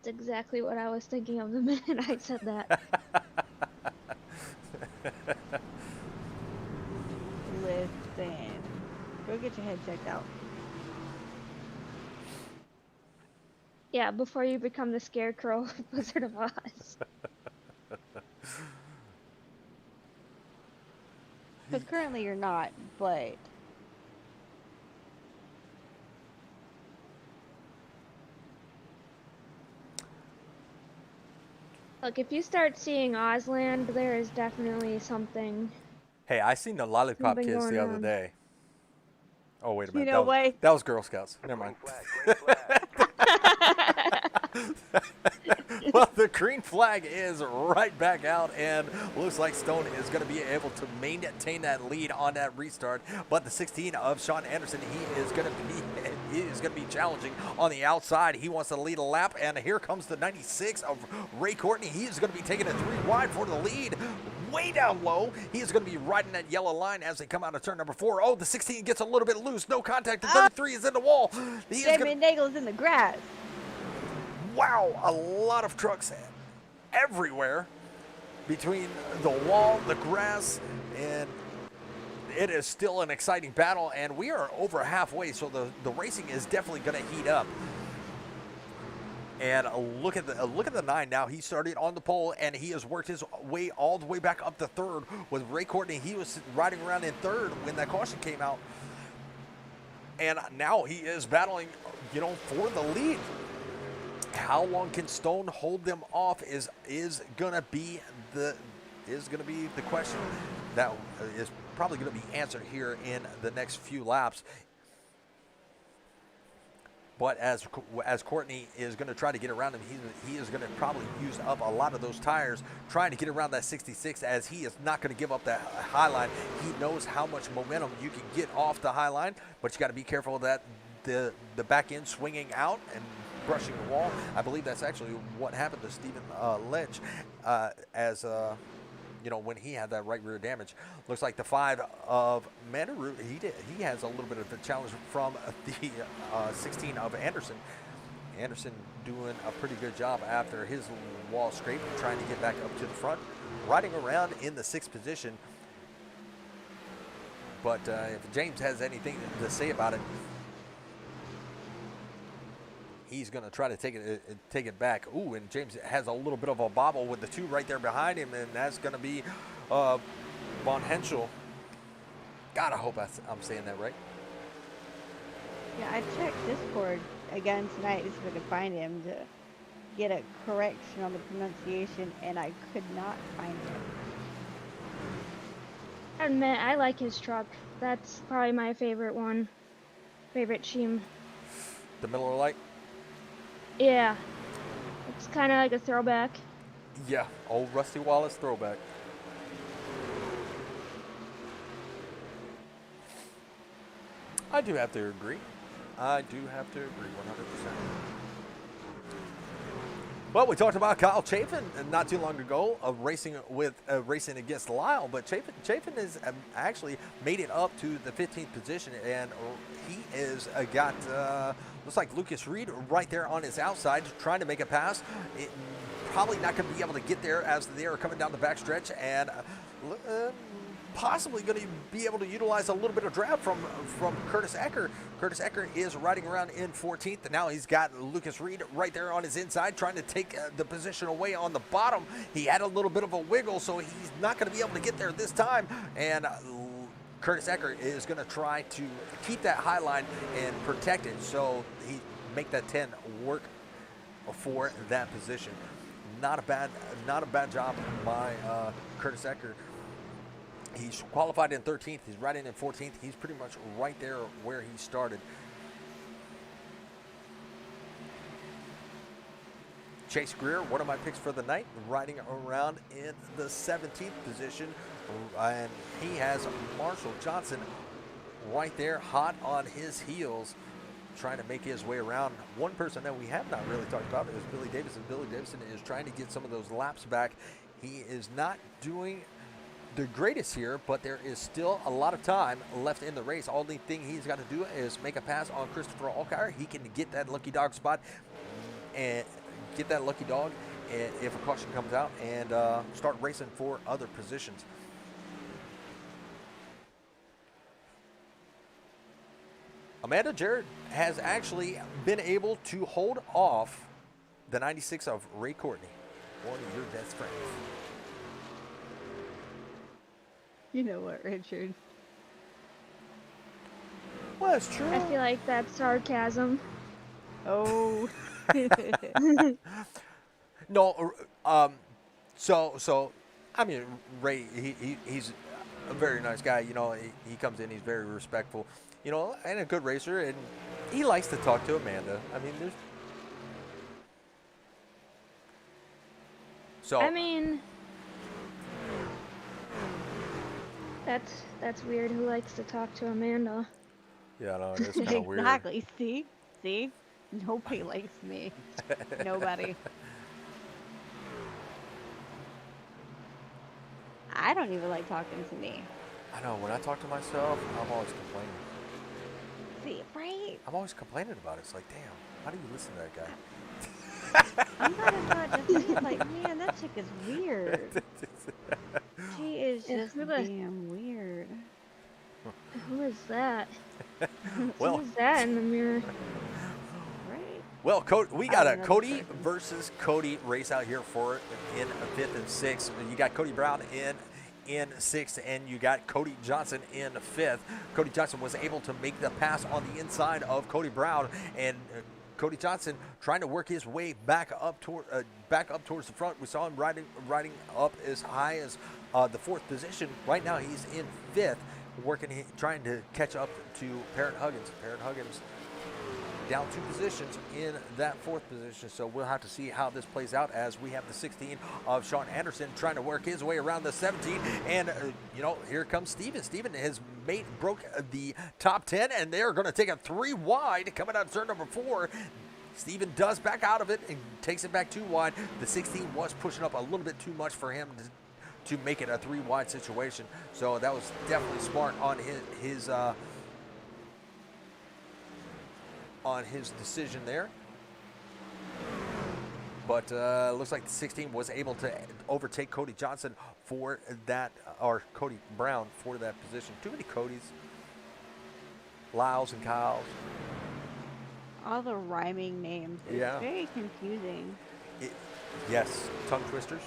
Speaker 3: That's exactly what I was thinking of the minute I said that.
Speaker 2: Listen. Go get your head checked out.
Speaker 3: Yeah, before you become the Scarecrow of Wizard of Oz.
Speaker 2: Because currently you're not, but
Speaker 3: Look, if you start seeing Ozland, there is definitely something.
Speaker 1: Hey, I seen the Lollipop
Speaker 3: Something
Speaker 1: Kids the
Speaker 3: going
Speaker 1: other
Speaker 3: on.
Speaker 1: day. Oh, wait a
Speaker 2: You
Speaker 1: minute.
Speaker 2: know
Speaker 1: that, was,
Speaker 2: what?
Speaker 1: that was Girl Scouts. Never mind. Well, the green flag is right back out, and looks like Stone is going to be able to maintain that lead on that restart. But the 16 of Sean Anderson, he is going to be challenging on the outside. He wants to lead a lap, and here comes the 96 of Ray Courtney. He is going to be taking it 3 wide for the lead. Way down low. He is going to be riding that yellow line as they come out of turn number 4. Oh, the 16 gets a little bit loose. No contact. The 33 is in the wall. He is gonna,
Speaker 2: Damon Nagel's in the grass.
Speaker 1: wow, a lot of trucks everywhere between the wall, the grass, and it is still an exciting battle, and we are over halfway, so the racing is definitely going to heat up. And look at the 9 now. He started on the pole, and he has worked his way all the way back up to 3rd with Ray Courtney. He was riding around in 3rd when that caution came out, and now he is battling, for the lead. How long can Stone hold them off is gonna be the question that is probably going to be answered here in the next few laps. But as Courtney is going to try to get around him, he is going to probably use up a lot of those tires trying to get around that 66, as he is not going to give up that high line. He knows how much momentum you can get off the high line, but you got to be careful that the back end swinging out and brushing the wall. I believe that's actually what happened to Stephen Lynch when he had that right rear damage. Looks like the 5 of Mandaru, he has a little bit of a challenge from the 16 of Anderson. Anderson doing a pretty good job after his wall scrape, trying to get back up to the front, riding around in the 6th position. But if James has anything to say about it. he's going to try to take it back. Ooh, and James has a little bit of a bobble with the 2 right there behind him, and that's going to be Von Henschel. God, I hope I'm saying that right.
Speaker 2: Yeah, I checked Discord again tonight so I could find him to get a correction on the pronunciation, and I could not find him.
Speaker 3: I admit, I like his truck. That's probably my favorite one. Favorite team.
Speaker 1: The Miller Lite?
Speaker 3: Yeah. It's kind of like a throwback.
Speaker 1: Yeah, old Rusty Wallace throwback. I do have to agree. 100%. Well, we talked about Kyle Chafin not too long ago of racing against Lyle, but Chafin has actually made it up to the 15th position, and he is got looks like Lucas Reed right there on his outside trying to make a pass. Probably not going to be able to get there as they are coming down the backstretch, and possibly going to be able to utilize a little bit of draft from Curtis Ecker. Curtis Ecker is riding around in 14th, and now he's got Lucas Reed right there on his inside trying to take the position away on the bottom. He had a little bit of a wiggle, so he's not going to be able to get there this time, and Curtis Ecker is going to try to keep that high line and protect it, so he make that 10 work for that position. Not a bad job by Curtis Ecker. He's qualified in 13th. He's riding in 14th. He's pretty much right there where he started. Chase Greer, one of my picks for the night, riding around in the 17th position. And he has Marshall Johnson right there, hot on his heels, trying to make his way around. One person that we have not really talked about is Billy Davison. Billy Davison is trying to get some of those laps back. He is not doing the greatest here, but there is still a lot of time left in the race. Only thing he's got to do is make a pass on Christopher Alkire. He can get that lucky dog spot and get that lucky dog if a caution comes out, and start racing for other positions. Amanda Jarrett has actually been able to hold off the 96 of Ray Courtney, one of your best friends.
Speaker 2: You know what, Richard?
Speaker 1: Well, it's true.
Speaker 3: I feel like that's sarcasm.
Speaker 2: Oh.
Speaker 1: No, so I mean, Ray, he's a very nice guy. You know, he comes in, he's very respectful, you know, and a good racer, and he likes to talk to Amanda. I mean,
Speaker 3: I mean, that's weird. Who likes to talk to Amanda?
Speaker 1: Yeah, no, it's kind of weird.
Speaker 2: Exactly. See? Nobody likes me. Nobody. I don't even like talking to me.
Speaker 1: I know, when I talk to myself, I'm always complaining.
Speaker 2: See, right?
Speaker 1: I'm always complaining about it. It's like, damn, how do you listen to that guy?
Speaker 2: I'm not just me. Like, man, that chick is weird. She is
Speaker 3: Yeah,
Speaker 2: just damn weird.
Speaker 3: Who is that?
Speaker 1: Well,
Speaker 3: Who is that in the mirror?
Speaker 2: Right?
Speaker 1: well, we got a
Speaker 2: another
Speaker 1: Cody
Speaker 2: person.
Speaker 1: versus Cody race out here for in 5th and 6th. You got Cody Brown in 6th, and you got Cody Johnson in 5th. Cody Johnson was able to make the pass on the inside of Cody Brown, and Cody Johnson trying to work his way back up towards the front. We saw him riding up as high as the 4th position. Right now he's in 5th, trying to catch up to Parent Huggins. Parent Huggins down 2 positions in that 4th position. So we'll have to see how this plays out as we have the 16 of Sean Anderson trying to work his way around the 17. And, here comes Steven. Steven has broke the top 10, and they're going to take a 3 wide coming out of turn number 4. Steven does back out of it and takes it back 2 wide. The 16 was pushing up a little bit too much for him to make it a 3 wide situation. So that was definitely smart on his decision there. But looks like the 16 was able to overtake Cody Johnson for that, or Cody Brown for that position. Too many Codys, Lyles, and Kyles.
Speaker 2: All the rhyming names. It's
Speaker 1: Yeah.
Speaker 2: very confusing.
Speaker 1: Yes, tongue twisters.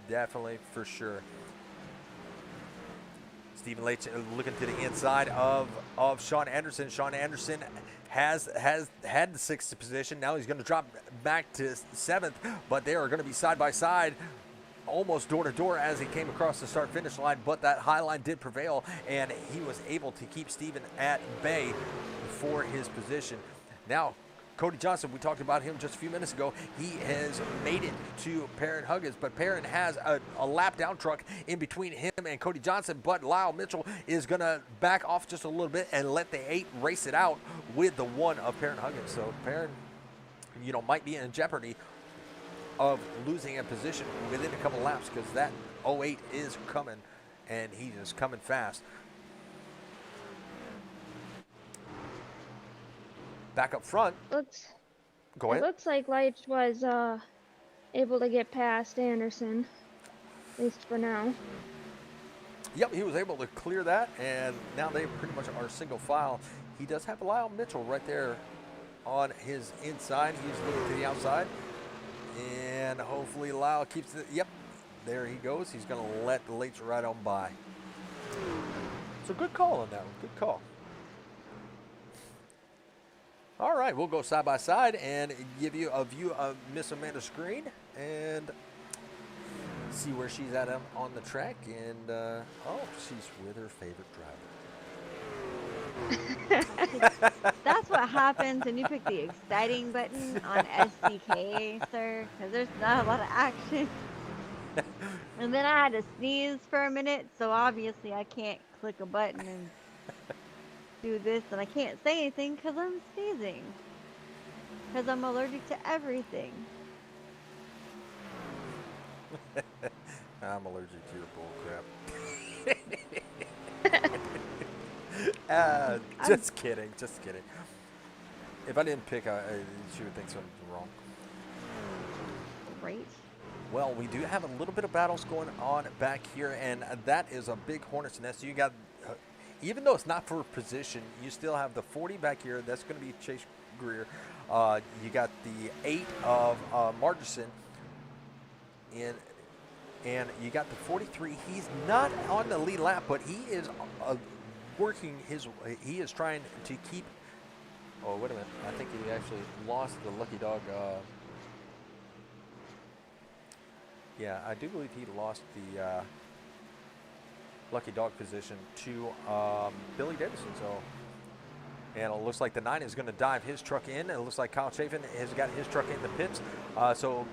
Speaker 1: Definitely, for sure. Stephen Leitch looking to the inside of Sean Anderson. Sean Anderson has had the 6th position. Now he's going to drop back to 7th, but they are going to be side by side, almost door to door as he came across the start finish line. But that high line did prevail, and he was able to keep Stephen at bay for his position. Now, Cody Johnson, we talked about him just a few minutes ago. He has made it to Perrin Huggins, but Perrin has a lap down truck in between him and Cody Johnson. But Lyle Mitchell is going to back off just a little bit and let the 8 race it out with the 1 of Perrin Huggins. So Perrin, might be in jeopardy of losing a position within a couple laps because that 08 is coming, and he is coming fast. Back up front. Go ahead.
Speaker 3: It looks like Leitch was able to get past Anderson, at least for now.
Speaker 1: Yep, he was able to clear that, and now they pretty much are single file. He does have Lyle Mitchell right there on his inside. He's looking to the outside, and hopefully Lyle keeps it. Yep, there he goes. He's going to let Leitch right on by. So good call on that one. Good call. All right, we'll go side by side and give you a view of Miss Amanda's screen and see where she's at on the track. And, she's with her favorite driver.
Speaker 2: That's what happens when you pick the exciting button on SDK, sir, because there's not a lot of action. And then I had to sneeze for a minute, so obviously I can't click a button and do this, and I can't say anything because I'm sneezing. Because I'm allergic to everything.
Speaker 1: I'm allergic to your bull crap. Just kidding. If I didn't pick, she would think something's wrong.
Speaker 2: Great.
Speaker 1: Well, we do have a little bit of battles going on back here, and that is a big hornet's nest. You got, even though it's not for position, you still have the 40 back here. That's going to be Chase Greer. You got the 8 of Margerson and you got the 43. He's not on the lead lap, but he is he is trying to keep. Oh, wait a minute. I think he actually lost the Lucky Dog. Yeah, I do believe he lost the Lucky Dog position to Billy Davidson. So, and it looks like the 9 is going to dive his truck in. It looks like Kyle Chafin has got his truck in the pits. So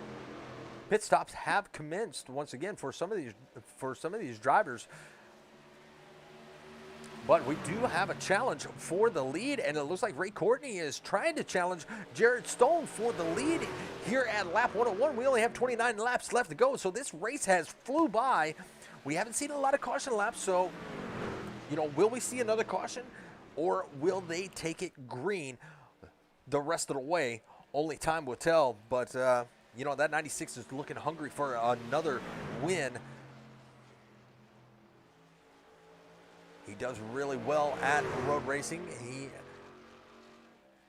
Speaker 1: pit stops have commenced once again for some of these drivers. But we do have a challenge for the lead, and it looks like Ray Courtney is trying to challenge Jared Stone for the lead here at lap 101. We only have 29 laps left to go, so this race has flew by. We haven't seen a lot of caution laps, so, will we see another caution, or will they take it green the rest of the way? Only time will tell, but, that 96 is looking hungry for another win. He does really well at road racing.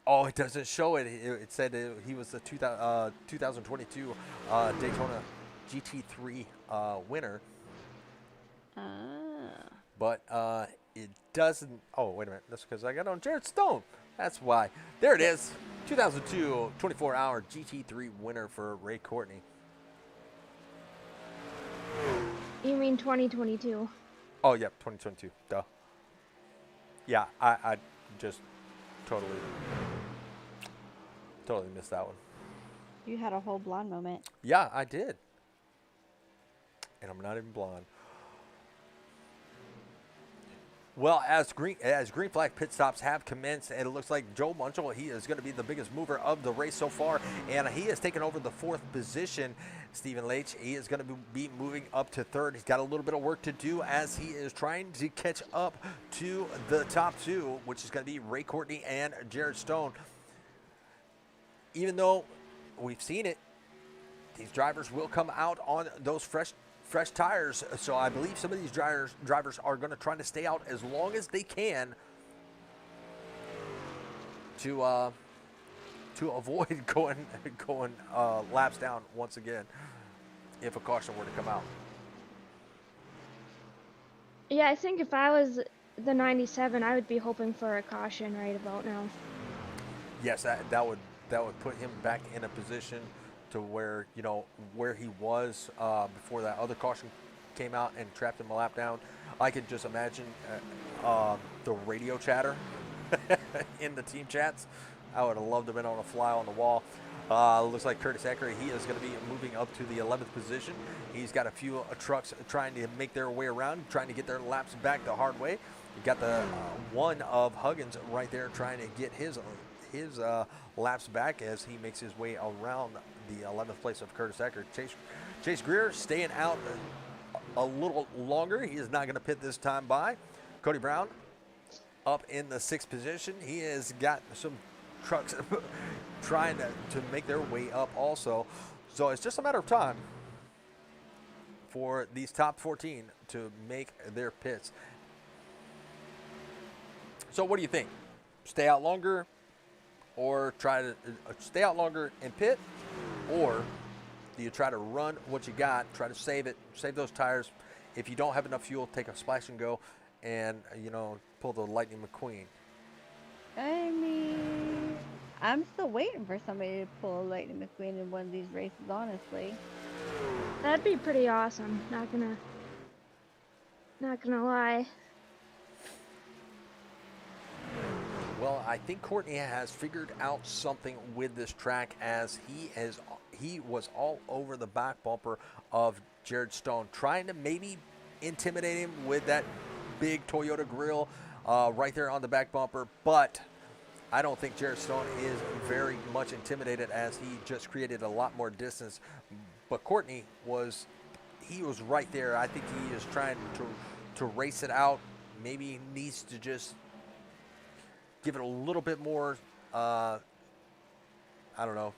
Speaker 1: It doesn't show it. It said he was the 2022 Daytona GT3 winner. But it doesn't. Oh, wait a minute. That's because I got on Jared Stone. That's why. There it is. 2002 24-hour GT3 winner for Ray Courtney.
Speaker 3: You mean 2022?
Speaker 1: Oh, yeah, 2022. Duh. Yeah, I just totally missed that one.
Speaker 2: You had a whole blonde moment.
Speaker 1: Yeah, I did. And I'm not even blonde. Well, as green flag pit stops have commenced, and it looks like Joe Munchel, he is going to be the biggest mover of the race so far, and he has taken over the 4th position. Stephen Leitch, he is going to be moving up to 3rd. He's got a little bit of work to do as he is trying to catch up to the top 2, which is going to be Ray Courtney and Jared Stone. Even though we've seen it, these drivers will come out on those fresh tires, so I believe some of these drivers are going to try to stay out as long as they can to avoid going laps down once again if a caution were to come out.
Speaker 3: Yeah, I think if I was the 97, I would be hoping for a caution right about now.
Speaker 1: Yes, that would put him back in a position to where, you know, where he was before that other caution came out and trapped him a lap down. I could just imagine the radio chatter in the team chats. I would have loved to have been on a fly on the wall. Looks like Curtis Ecker, he is going to be moving up to the 11th position. He's got a few trucks trying to make their way around, trying to get their laps back the hard way. You got the one of Huggins right there trying to get his laps back as he makes his way around the 11th place of Curtis Ecker. Chase Greer staying out a little longer. He is not going to pit this time by. Cody Brown up in the 6th position. He has got some trucks trying to make their way up also. So it's just a matter of time for these top 14 to make their pits. So what do you think? Stay out longer, or try to stay out longer and pit, or do you try to run what you got, try to save those tires? If you don't have enough fuel, take a splash and go and, you know, pull the Lightning McQueen.
Speaker 2: I mean, I'm still waiting for somebody to pull a Lightning McQueen in one of these races, honestly.
Speaker 3: That'd be pretty awesome. Not gonna lie.
Speaker 1: Well, I think Courtney has figured out something with this track, as he was all over the back bumper of Jared Stone, trying to maybe intimidate him with that big Toyota grill right there on the back bumper. But I don't think Jared Stone is very much intimidated, as he just created a lot more distance. But Courtney was right there. I think he is trying to race it out. Maybe he needs to just give it a little bit more, I don't know,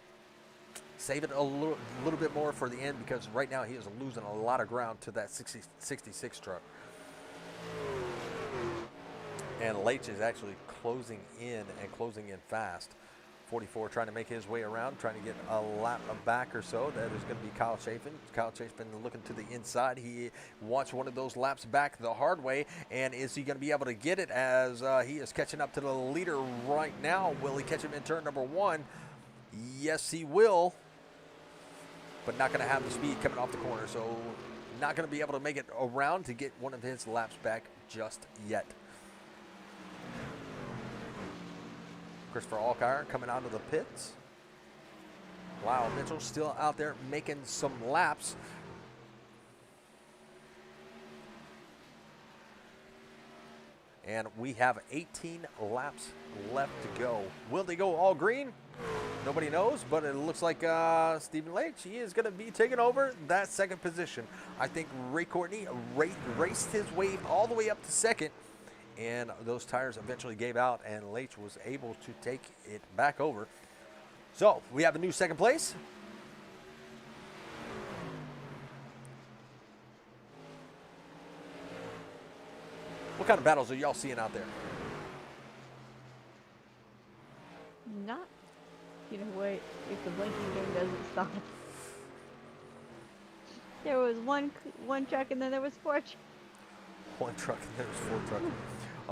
Speaker 1: save it a little bit more for the end, because right now he is losing a lot of ground to that 66 truck. And Leitch is actually closing in fast. 44 trying to make his way around, trying to get a lap back or so. That is going to be Kyle Chafin. Kyle Chafin looking to the inside. He wants one of those laps back the hard way. And is he going to be able to get it, as he is catching up to the leader right now? Will he catch him in turn number 1? Yes, he will. But not going to have the speed coming off the corner. So not going to be able to make it around to get one of his laps back just yet. Christopher Alkire coming out of the pits. Lyle Mitchell still out there making some laps. And we have 18 laps left to go. Will they go all green? Nobody knows, but it looks like Stephen Leitch, he is going to be taking over that second position. I think Ray Courtney raced his way all the way up to second, and those tires eventually gave out, and Leitch was able to take it back over. So we have a new second place. What kind of battles are y'all seeing out there?
Speaker 2: Not, you know what, if the blinking game doesn't stop. There was one truck, and then there was 4 trucks.
Speaker 1: One truck, and there's 4 trucks.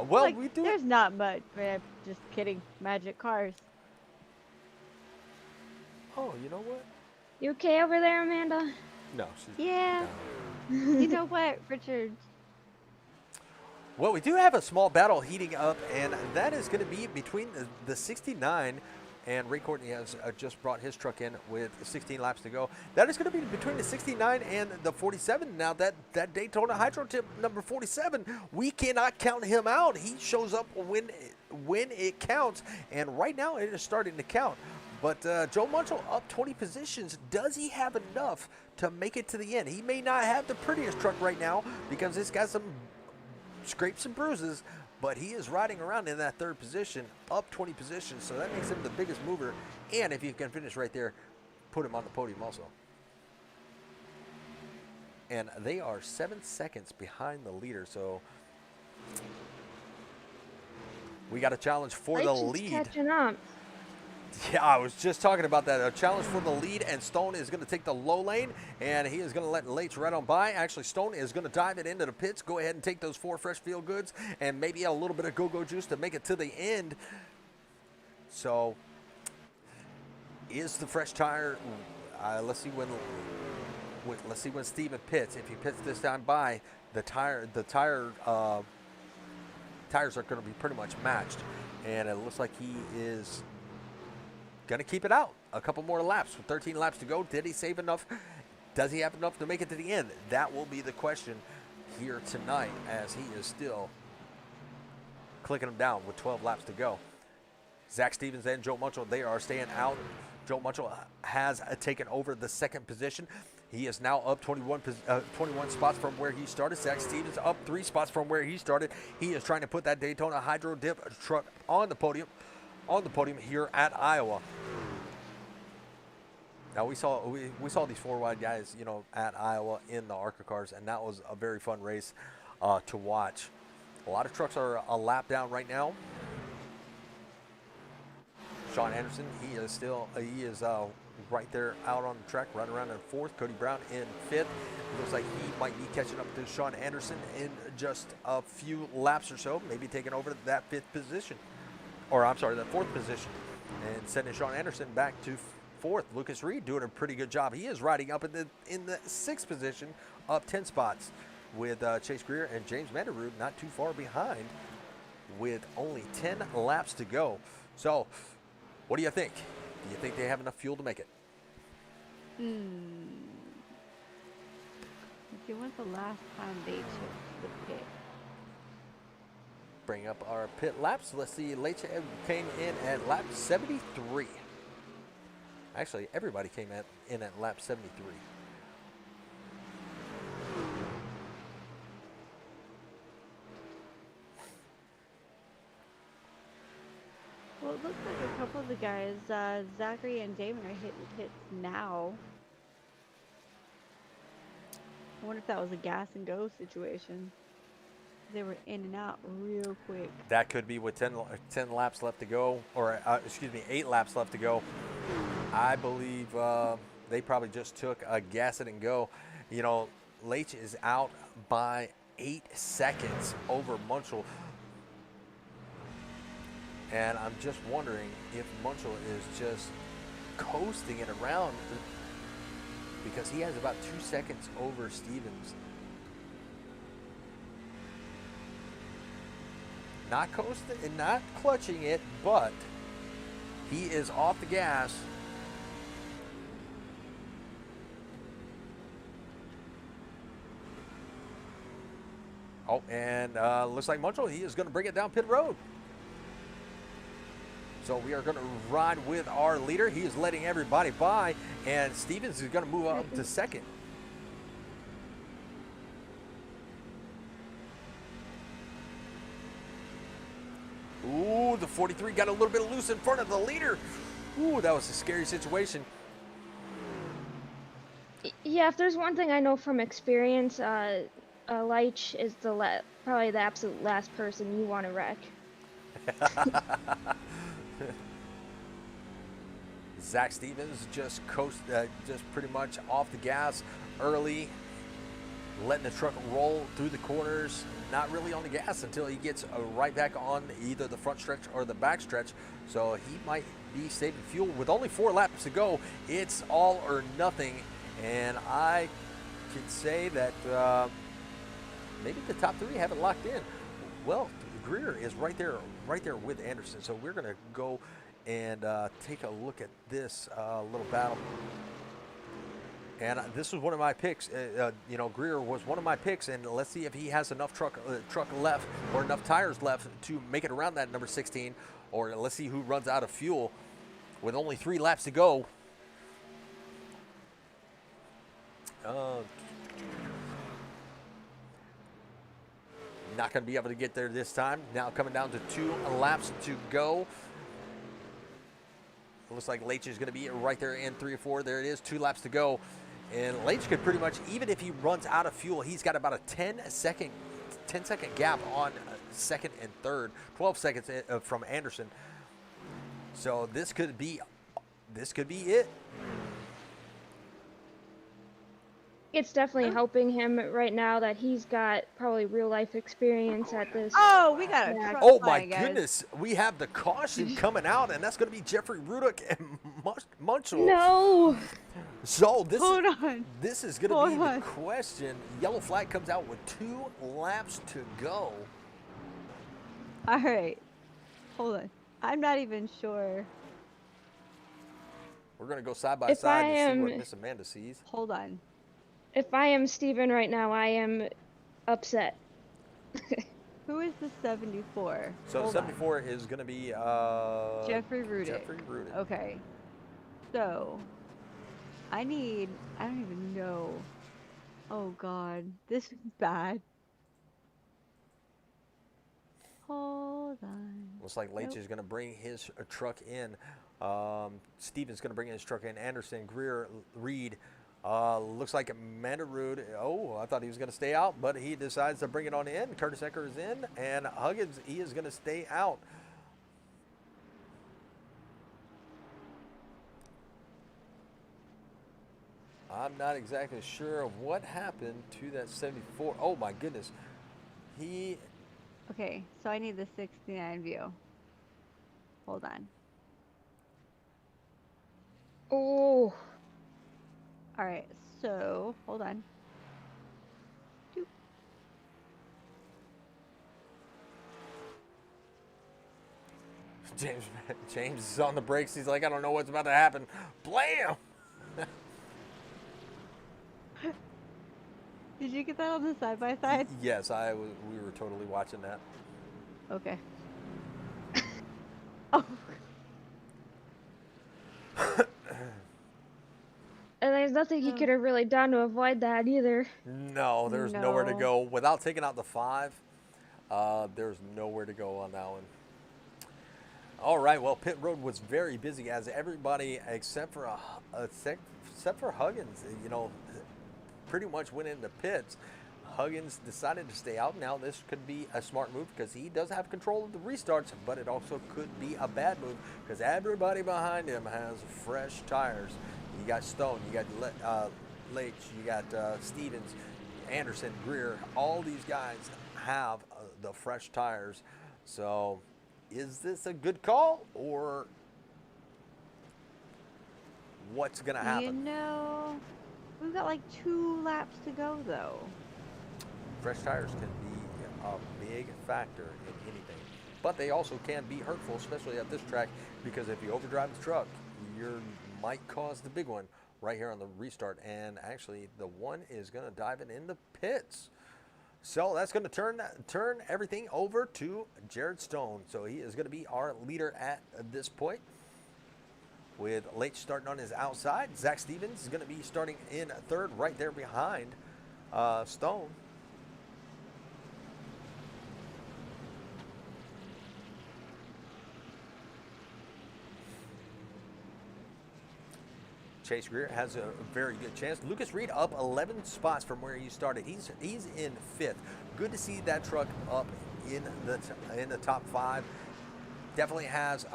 Speaker 1: Well,
Speaker 2: like,
Speaker 1: we do.
Speaker 2: There's not much. Man, just kidding. Magic cars.
Speaker 1: Oh, you know what?
Speaker 3: You okay over there, Amanda?
Speaker 1: No, she's
Speaker 2: Yeah.
Speaker 1: down.
Speaker 2: You know what, Richard?
Speaker 1: Well, we do have a small battle heating up, and that is going to be between the 69, and Ray Courtney has just brought his truck in with 16 laps to go. That is going to be between the 69 and the 47. Now, that Daytona Hydro Tip number 47, we cannot count him out. He shows up when it counts, and right now it is starting to count. But Joe Munchel up 20 positions. Does he have enough to make it to the end? He may not have the prettiest truck right now, because it's got some scrapes and bruises, but he is riding around in that 3rd position, up 20 positions, so that makes him the biggest mover. And if he can finish right there, put him on the podium also. And they are 7 seconds behind the leader, so We got a challenge for the
Speaker 3: Leitch is
Speaker 1: lead.
Speaker 3: catching up.
Speaker 1: Yeah, I was just talking about that. A challenge for the lead, and Stone is going to take the low lane, and he is going to let Leitch right on by. Actually, Stone is going to dive it into the pits. Go ahead and take those 4 fresh feel goods and maybe a little bit of go-go juice to make it to the end. So, is the fresh tire? Let's see when Steven pits. If he pits this time by, the tires are going to be pretty much matched, and it looks like he is going to keep it out. A couple more laps with 13 laps to go. Did he save enough? Does he have enough to make it to the end? That will be the question here tonight, as he is still clicking them down with 12 laps to go. Zach Stevens and Joe Munchell, they are staying out. Joe Munchell has taken over the second position. He is now up 21 spots from where he started. Zach Stevens up 3 spots from where he started. He is trying to put that Daytona Hydro Dip truck on the podium here at Iowa. Now we saw these 4 wide guys, at Iowa in the ARCA cars, and that was a very fun race to watch. A lot of trucks are a lap down right now. Sean Anderson, he is right there out on the track, right around in 4th. Cody Brown in 5th. It looks like he might be catching up to Sean Anderson in just a few laps or so, maybe taking over that 5th position. Or I'm sorry, the 4th position, and sending Sean Anderson back to 4th. Lucas Reed doing a pretty good job. He is riding up in the 6th position, up 10 spots, with Chase Greer and James Vanderrood not too far behind, with only 10 laps to go. So, what do you think? Do you think they have enough fuel to make it?
Speaker 2: If you went the last time they took the pit.
Speaker 1: Bring up our pit laps. Let's see. Leitch came in at lap 73. Actually, everybody came in at lap 73.
Speaker 2: Well, it looks like a couple of the guys, Zachary and Damon, are hitting pits now. I wonder if that was a gas and go situation. They were in and out real quick.
Speaker 1: That could be with 10 laps left to go, or 8 laps left to go. I believe they probably just took a gas it and go. Leitch is out by 8 seconds over Munchell. And I'm just wondering if Munchell is just coasting it around, because he has about 2 seconds over Stevens. Not coasting and not clutching it, but he is off the gas. Oh, and looks like Munchell, he is going to bring it down pit road. So we are going to ride with our leader. He is letting everybody by, and Stevens is going to move up to 2nd. Ooh, the 43 got a little bit loose in front of the leader. Ooh, that was a scary situation.
Speaker 3: Yeah, if there's one thing I know from experience, Leitch is probably the absolute last person you want to wreck.
Speaker 1: Zach Stevens just pretty much off the gas early, letting the truck roll through the corners, not really on the gas until he gets right back on either the front stretch or the back stretch. So he might be saving fuel. With only 4 laps to go, it's all or nothing. And I could say that maybe the top 3 have it locked in. Well, Greer is right there with Anderson. So we're going to go and take a look at this little battle. And this was one of my picks. Greer was one of my picks, and let's see if he has enough truck left or enough tires left to make it around that number 16. Or let's see who runs out of fuel with only 3 laps to go. Not going to be able to get there this time. Now coming down to 2 laps to go. It looks like Leitch is going to be right there in 3 or 4. There it is, 2 laps to go. And Leitch could pretty much, even if he runs out of fuel, he's got about a 10-second gap on second and third. 12 seconds from Anderson. So this could be it.
Speaker 3: It's definitely helping him right now that he's got probably real life experience at this.
Speaker 2: Oh, we got a
Speaker 3: Yeah.
Speaker 2: truck
Speaker 1: Oh my
Speaker 2: flying, guys.
Speaker 1: goodness, we have the caution coming out, and that's going to be Jeffrey Rudick and Munchel.
Speaker 3: No.
Speaker 1: So this
Speaker 2: Hold on.
Speaker 1: this is going to
Speaker 2: Hold
Speaker 1: be
Speaker 2: on.
Speaker 1: the question. Yellow flag comes out with 2 laps to go.
Speaker 2: All right. Hold on. I'm not even sure.
Speaker 1: We're going to go side by
Speaker 3: If
Speaker 1: side
Speaker 3: I
Speaker 1: to see what
Speaker 3: am-
Speaker 1: Miss Amanda sees.
Speaker 2: Hold on.
Speaker 3: If I am Steven right now, I am upset.
Speaker 2: Who is the 74?
Speaker 1: So
Speaker 2: Hold
Speaker 1: 74 is going to be
Speaker 2: on. Jeffrey Rudick.
Speaker 1: Jeffrey Rudick.
Speaker 2: Okay. So, I don't even know. Oh God, this is bad. Hold on.
Speaker 1: Looks like Leitch
Speaker 2: Nope.
Speaker 1: is going to bring his truck in. Steven's going to bring his truck in. Anderson, Greer, Reed. Looks like Mandarud. Oh, I thought he was going to stay out, but he decides to bring it on in. Curtis Ecker is in, and Huggins, he is going to stay out. I'm not exactly sure of what happened to that 74. Oh my goodness. He
Speaker 2: Okay, so I need the 69 view. Hold on.
Speaker 3: Oh.
Speaker 2: All right, so hold on. Doop.
Speaker 1: James is on the brakes. He's like, I don't know what's about to happen. Blam!
Speaker 2: Did you get that on the side by side?
Speaker 1: Yes, we were totally watching that.
Speaker 2: Okay. Oh,
Speaker 3: And there's nothing he could have really done to avoid that either.
Speaker 1: No, there's nowhere to
Speaker 2: No.
Speaker 1: go. Without taking out the 5, there's nowhere to go on that one. All right, well, pit road was very busy as everybody except for Huggins, pretty much went into pits. Huggins decided to stay out. Now this could be a smart move because he does have control of the restarts, but it also could be a bad move because everybody behind him has fresh tires. You got Stone, you got Leitch, you got Stevens, Anderson, Greer. All these guys have the fresh tires. So is this a good call or what's going to happen?
Speaker 2: we've got like 2 laps to go though.
Speaker 1: Fresh tires can be a big factor in anything, but they also can be hurtful, especially at this track, because if you overdrive the truck, you might cause the big one right here on the restart. And actually, the one is going to dive it in the pits. So that's going to turn everything over to Jared Stone. So he is going to be our leader at this point, with Leitch starting on his outside. Zach Stevens is going to be starting in third, right there behind Stone. Chase Greer has a very good chance. Lucas Reed up 11 spots from where he started. He's in 5th. Good to see that truck up in the top 5. Definitely has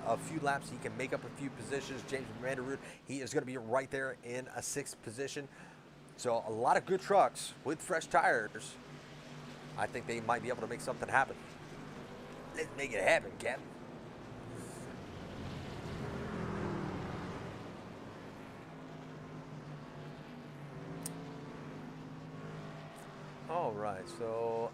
Speaker 1: a few laps. He can make up a few positions. James Mandarud, he is going to be right there in a 6th position. So a lot of good trucks with fresh tires. I think they might be able to make something happen. Let's make it happen, Captain. All right, so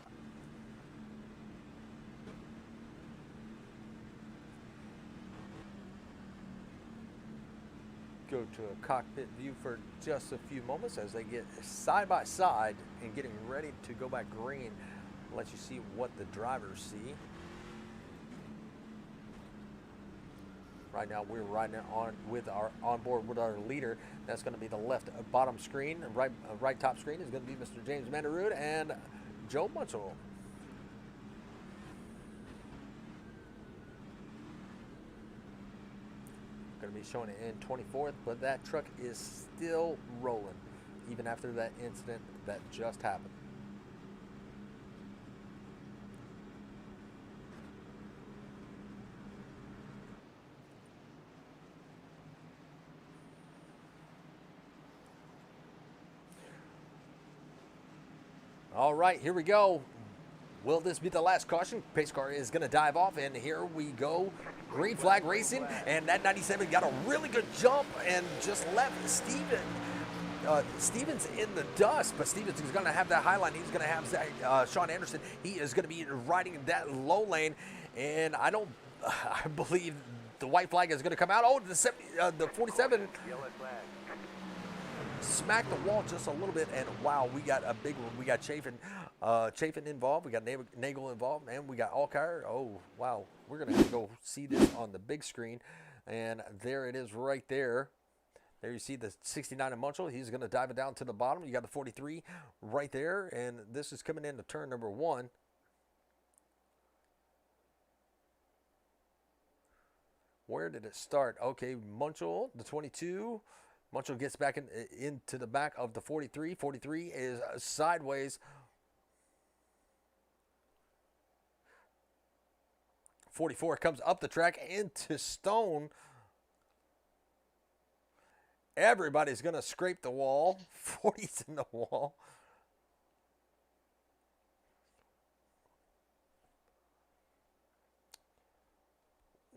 Speaker 1: go to a cockpit view for just a few moments as they get side by side and getting ready to go back green. Let you see what the drivers see. Right now, we're riding on board with our leader. That's going to be the left bottom screen. Right top screen is going to be Mr. James Mandarud and Joe Munchel. Going to be showing it in 24th, but that truck is still rolling, even after that incident that just happened. All right, here we go. Will this be the last caution? Pace car is going to dive off, and here we go. Green flag racing, and that 97 got a really good jump and just left Stevens in the dust, but Stevens is going to have that high line. He's going to have Sean Anderson. He is going to be riding that low lane, and I believe the white flag is going to come out. Oh, the 47 smacked the wall just a little bit, and wow, we got a big one. We got Chafin involved. We got Nagel involved, and we got Alkire. Oh, wow. We're going to have to go see this on the big screen, and there it is right there. There you see the 69 of Munchel. He's going to dive it down to the bottom. You got the 43 right there, and this is coming into turn number 1. Where did it start? Okay, Munchel, the 22. Munchel gets back into the back of the 43. 43 is sideways. 44 comes up the track into Stone. Everybody's going to scrape the wall. 40's in the wall.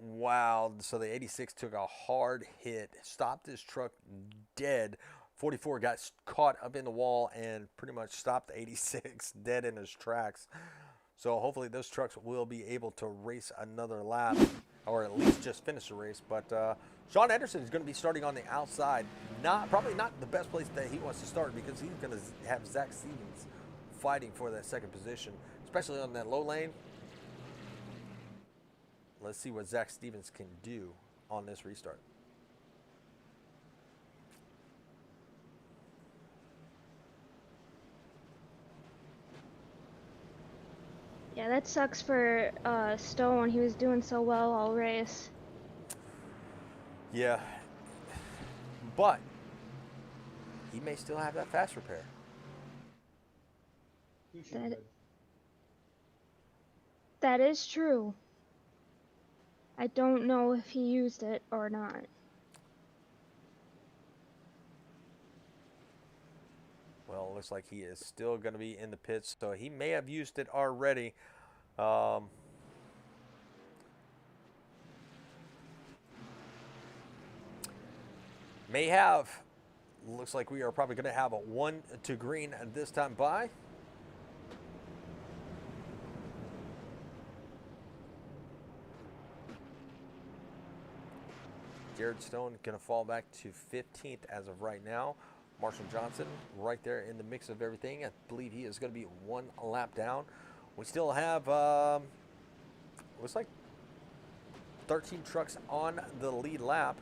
Speaker 1: Wow. So the 86 took a hard hit, stopped his truck dead. 44 got caught up in the wall and pretty much stopped the 86 dead in his tracks. So hopefully those trucks will be able to race another lap, or at least just finish the race. But Sean Anderson is going to be starting on the outside. Probably not the best place that he wants to start, because he's going to have Zach Stevens fighting for that second position, especially on that low lane. Let's see what Zach Stevens can do on this restart.
Speaker 3: Yeah, that sucks for Stone. He was doing so well all race.
Speaker 1: Yeah, but he may still have that fast repair.
Speaker 3: That is true. I don't know if he used it or not.
Speaker 1: Well, it looks like he is still going to be in the pits, so he may have used it already. May have. Looks like we are probably going to have a 1 to green this time by. Jared Stone going to fall back to 15th as of right now. Marshall Johnson right there in the mix of everything. I believe he is going to be 1 lap down. We still have, looks like 13 trucks on the lead lap,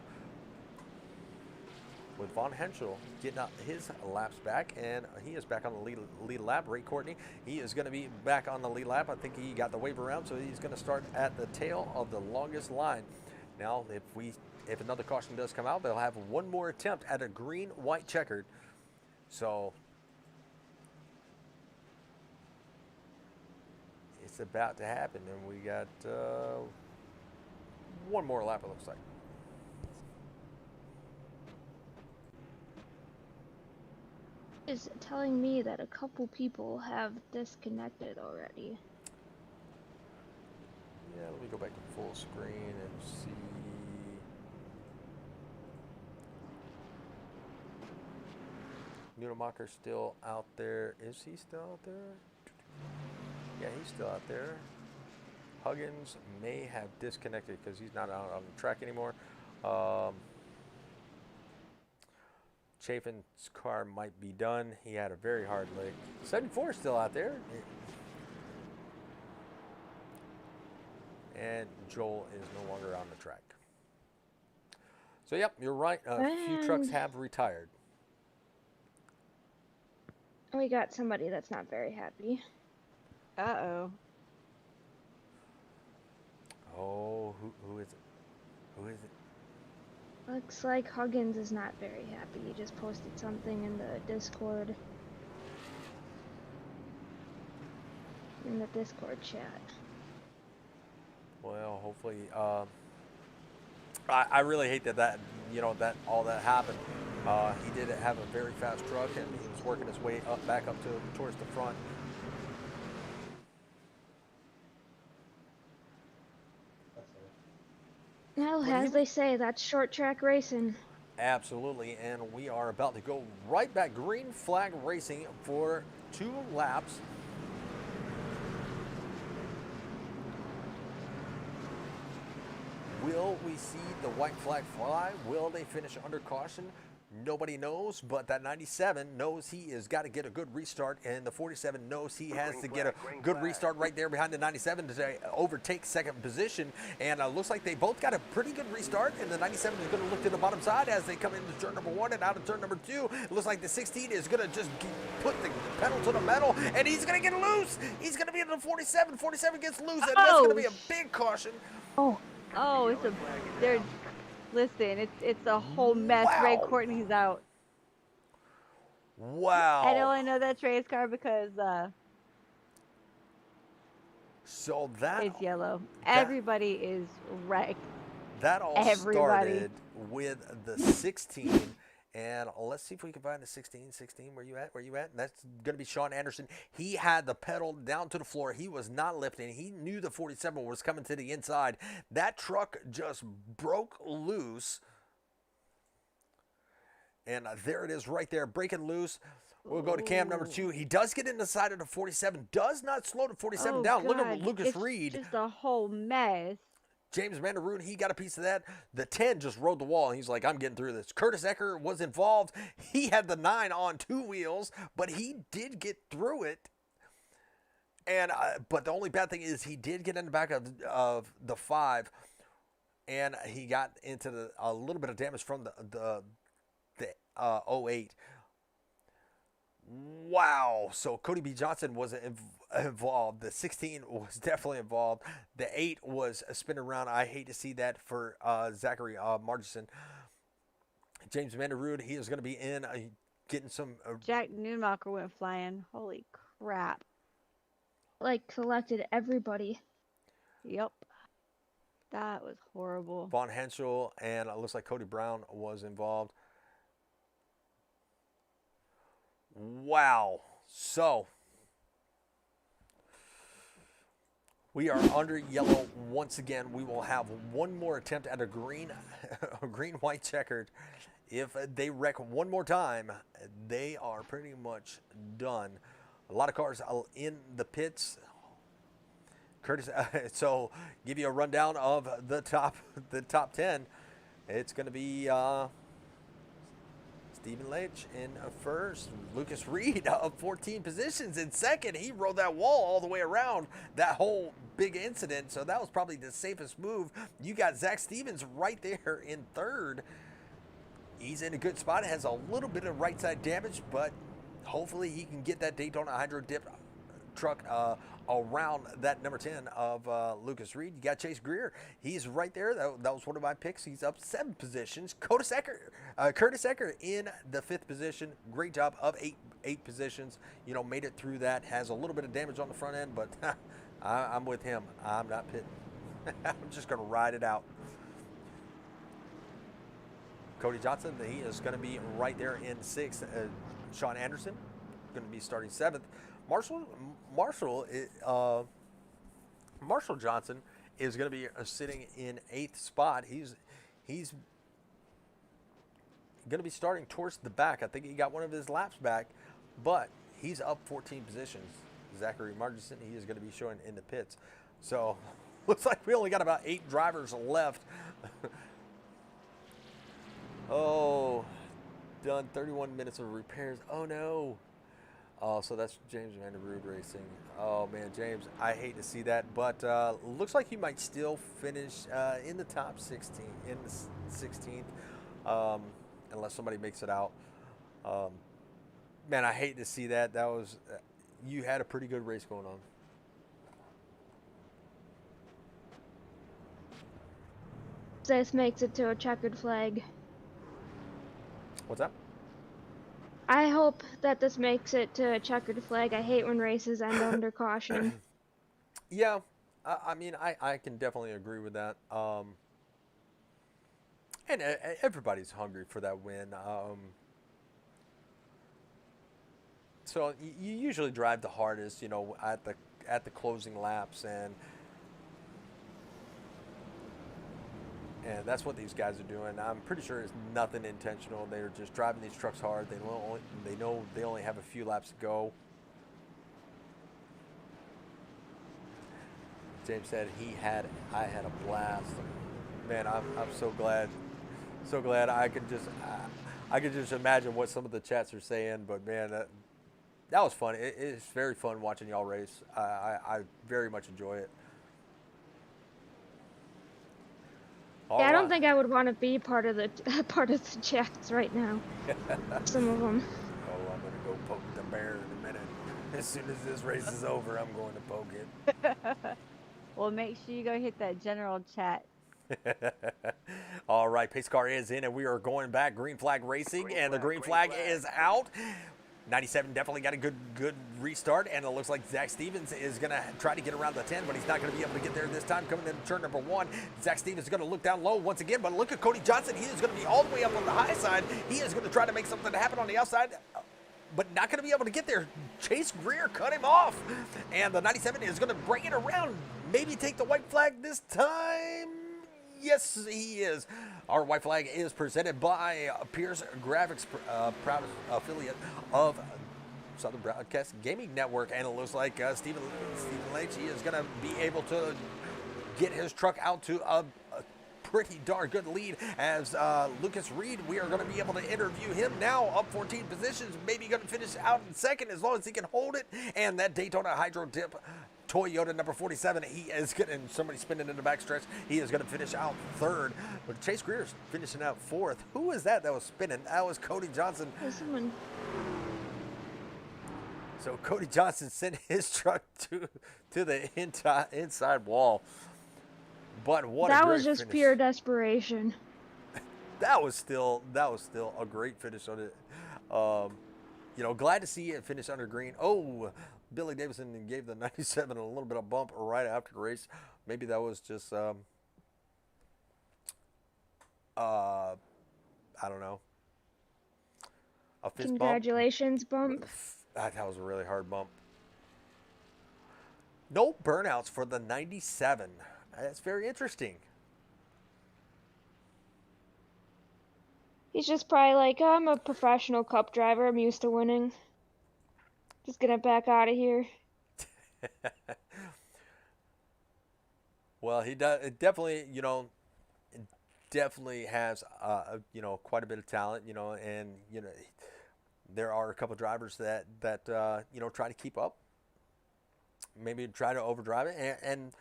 Speaker 1: with Von Henschel getting up his laps back, and he is back on the lead lap. Ray Courtney, he is going to be back on the lead lap. I think he got the wave around, so he's going to start at the tail of the longest line. Now, if another caution does come out, they'll have one more attempt at a green-white checkered. So it's about to happen, and we got one more lap, it looks like.
Speaker 3: Is telling me that a couple people have disconnected already.
Speaker 1: Yeah, let me go back to full screen and see. Nudemacher's still out there. Is he still out there? Yeah, he's still out there. Huggins may have disconnected because he's not out on the track anymore. Chafin's car might be done. He had a very hard leg. 74 is still out there. And Joel is no longer on the track. So, yep, you're right. A few trucks have retired.
Speaker 3: We got somebody that's not very happy.
Speaker 2: Uh-oh.
Speaker 1: Oh, who is it? Who is it?
Speaker 3: Looks like Huggins is not very happy. He just posted something in the Discord. In the Discord chat.
Speaker 1: Well, hopefully, I really hate that all that happened. He did have a very fast truck, and he was working his way back up towards the front.
Speaker 3: Well,
Speaker 1: But he
Speaker 3: as
Speaker 1: was-
Speaker 3: they say, that's short track racing.
Speaker 1: Absolutely, and we are about to go right back green flag racing for 2 laps. Will we see the white flag fly? Will they finish under caution? Nobody knows, but that 97 knows he has got to get a good restart, and the 47 knows he has to get a good restart right there behind the 97 to overtake second position. And looks like they both got a pretty good restart, and the 97 is going to look to the bottom side as they come into turn number 1 and out of turn number 2. It looks like the 16 is going to just put the pedal to the metal, and he's going to get loose. He's going to be in the 47. 47 gets loose, and that's going to be a big caution.
Speaker 2: Oh, it's a they're listen, it's a whole mess. Ray
Speaker 1: Wow.
Speaker 2: Courtney's out.
Speaker 1: Wow.
Speaker 2: I only know that's Ray's car because
Speaker 1: So that
Speaker 2: it's yellow. Everybody is wrecked.
Speaker 1: That all
Speaker 2: Everybody.
Speaker 1: started with the 16, and let's see if we can find the 16. 16, where you at? Where you at? And that's going to be Sean Anderson. He had the pedal down to the floor. He was not lifting. He knew the 47 was coming to the inside. That truck just broke loose, and there it is right there, breaking loose. We'll go to cam number 2. He does get in the side of the 47, does not slow the 47
Speaker 2: Oh,
Speaker 1: down. Look
Speaker 2: God.
Speaker 1: at Lucas
Speaker 2: It's
Speaker 1: Reed.
Speaker 2: just a whole mess.
Speaker 1: James Vanderroon, he got a piece of that. The 10 just rode the wall. He's like, I'm getting through this. Curtis Ecker was involved. He had the 9 on 2 wheels, but he did get through it. And but the only bad thing is he did get in the back of the 5, and he got into a little bit of damage from the 08. Wow. So Cody B. Johnson was involved. The 16 was definitely involved. The 8 was spinning around. I hate to see that for Zachary Margison. James Vanderrood, he is going to be in getting some.
Speaker 2: Jack Newmacher went flying. Holy crap.
Speaker 3: Like, collected everybody.
Speaker 2: Yep. That was horrible.
Speaker 1: Vaughn Henschel, and it looks like Cody Brown was involved. Wow. So we are under yellow once again. We will have one more attempt at a green, white checkered. If they wreck one more time, they are pretty much done. A lot of cars in the pits. Curtis, so give you a rundown of the top 10. It's going to be Stephen Leitch in first. Lucas Reed up 14 positions in second. He rode that wall all the way around that whole big incident, so that was probably the safest move. You got Zach Stevens right there in third. He's in a good spot. It has a little bit of right side damage, but hopefully he can get that Daytona Hydro Dip truck around that number 10 of Lucas Reed. You got Chase Greer. He's right there. That was one of my picks. He's up 7 positions. Curtis Ecker in the 5th position. Great job of 8 positions. You know, made it through that. Has a little bit of damage on the front end, but I'm with him. I'm not pitting. I'm just going to ride it out. Cody Johnson, he is going to be right there in 6th. Sean Anderson going to be starting 7th. Marshall Johnson is going to be sitting in 8th spot. He's going to be starting towards the back. I think he got one of his laps back, but he's up 14 positions. Zachary Margison, he is going to be showing in the pits. So looks like we only got about 8 drivers left. Oh, done 31 minutes of repairs. Oh no. Oh, so that's James Vanderrood Racing. Oh man, James, I hate to see that, but looks like he might still finish in the top 16, in the 16th, unless somebody makes it out. Man, I hate to see that. That was, you had a pretty good race going on.
Speaker 3: This makes it to a checkered flag.
Speaker 1: What's that?
Speaker 3: I hope that this makes it to a checkered flag. I hate when races end under caution.
Speaker 1: Yeah, I mean, I can definitely agree with that. And everybody's hungry for that win. So you usually drive the hardest, you know, at the closing laps, and And that's what these guys are doing. I'm pretty sure it's nothing intentional. They're just driving these trucks hard. They know they only have a few laps to go. James said I had a blast. Man, I'm so glad I could just imagine what some of the chats are saying. But man, that was fun. It's very fun watching y'all race. I very much enjoy it.
Speaker 3: Yeah, I don't
Speaker 1: Alright.
Speaker 3: think I would want to be part of the part of the chats right now. Some of them.
Speaker 1: Oh, I'm gonna go poke the bear in a minute. As soon as this race is over, I'm going to poke it.
Speaker 2: Well, make sure you go hit that general chat.
Speaker 1: All right, pace car is in, and we are going back. Green flag racing, and the green flag is out. 97 definitely got a good restart, and it looks like Zach Stevens is going to try to get around the 10, but he's not going to be able to get there this time. Coming in turn number 1, Zach Stevens is going to look down low once again, but look at Cody Johnson. He is going to be all the way up on the high side. He is going to try to make something happen on the outside, but not going to be able to get there. Chase Greer cut him off, and the 97 is going to bring it around, maybe take the white flag this time. Yes, he is. Our white flag is presented by Pierce Graphics, proud affiliate of Southern Broadcast Gaming Network, and it looks like Stephen Leitch is going to be able to get his truck out to a pretty darn good lead as Lucas Reed. We are going to be able to interview him now, up 14 positions, maybe going to finish out in second as long as he can hold it. And that Daytona Hydro Dip Toyota number 47, he is getting somebody spinning in the backstretch. He is going to finish out third, but Chase Greer's finishing out fourth. Who is that was spinning? That was Cody Johnson.
Speaker 3: Someone.
Speaker 1: So Cody Johnson sent his truck to the inside wall. But what
Speaker 3: That
Speaker 1: a great
Speaker 3: was just
Speaker 1: finish.
Speaker 3: pure desperation.
Speaker 1: That was still a great finish on it. You know, glad to see it finish under green. Oh, Billy Davison gave the 97 a little bit of bump right after the race. Maybe that was just I don't know, a fist
Speaker 3: Congratulations, bump.
Speaker 1: bump. That was a really hard bump. No burnouts for the 97. That's very interesting.
Speaker 3: He's just probably like, I'm a professional cup driver. I'm used to winning. Just gonna back out of here.
Speaker 1: Well, he does. It definitely, definitely has, quite a bit of talent, and there are a couple drivers that try to keep up, maybe try to overdrive it, and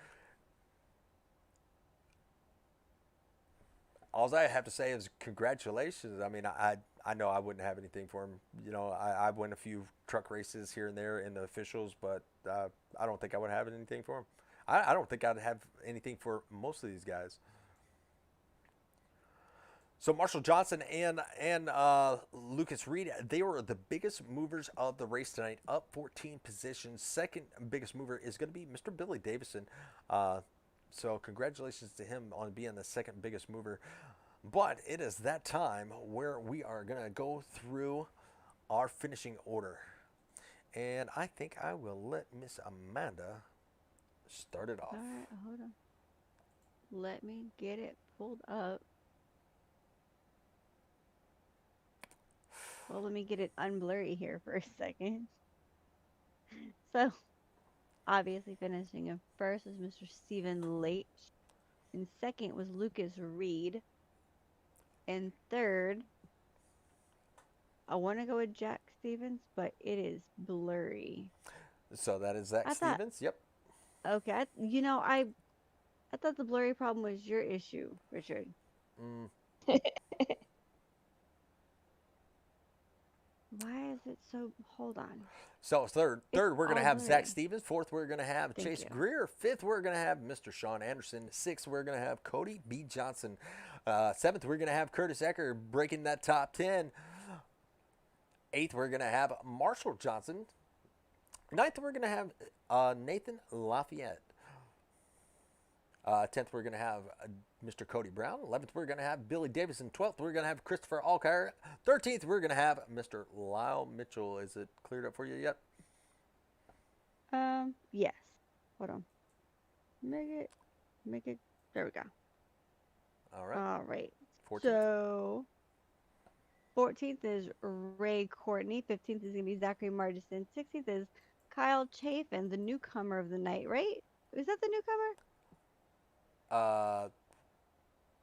Speaker 1: all I have to say is congratulations. I mean, I know I wouldn't have anything for him. I win a few truck races here and there in the officials, but I don't think I would have anything for him. I don't think I'd have anything for most of these guys. So Marshall Johnson and Lucas Reed, they were the biggest movers of the race tonight, up 14 positions. Second biggest mover is going to be Mr. Billy Davison. So congratulations to him on being the second biggest mover. But it is that time where we are going to go through our finishing order. And I think I will let Miss Amanda start it off.
Speaker 2: All right, hold on. Let me get it pulled up. Well, let me get it unblurry here for a second. So, obviously finishing in first was Mr. Stephen Leitch. In second was Lucas Reed. And third, I want to go with Jack Stevens, but it is blurry.
Speaker 1: So that is Zach Stevens. Yep.
Speaker 2: Okay, I thought the blurry problem was your issue, Richard. Why is it so? Hold on.
Speaker 1: So third we're going to
Speaker 2: all
Speaker 1: have Zach
Speaker 2: blurry.
Speaker 1: Stevens. Fourth, we're going to have
Speaker 2: Thank
Speaker 1: Chase
Speaker 2: you.
Speaker 1: Greer. Fifth, we're going to have Mr. Sean Anderson. Sixth, we're going to have Cody B. Johnson. Seventh, we're going to have Curtis Ecker breaking that top 10. Eighth, we're going to have Marshall Johnson. Ninth, we're going to have Nathan Lafayette. 10th, we're going to have Mr. Cody Brown. 11th, we're going to have Billy Davison. 12th, we're going to have Christopher Alkire. 13th, we're going to have Mr. Lyle Mitchell. Is it cleared up for you yet?
Speaker 2: Yes. Hold on. Make it. There we go.
Speaker 1: All right.
Speaker 2: All right.
Speaker 1: 14th.
Speaker 2: So 14th is Ray Courtney. 15th is going to be Zachary Margison. 16th is Kyle Chafin, the newcomer of the night, right? Is that the newcomer?
Speaker 1: Uh,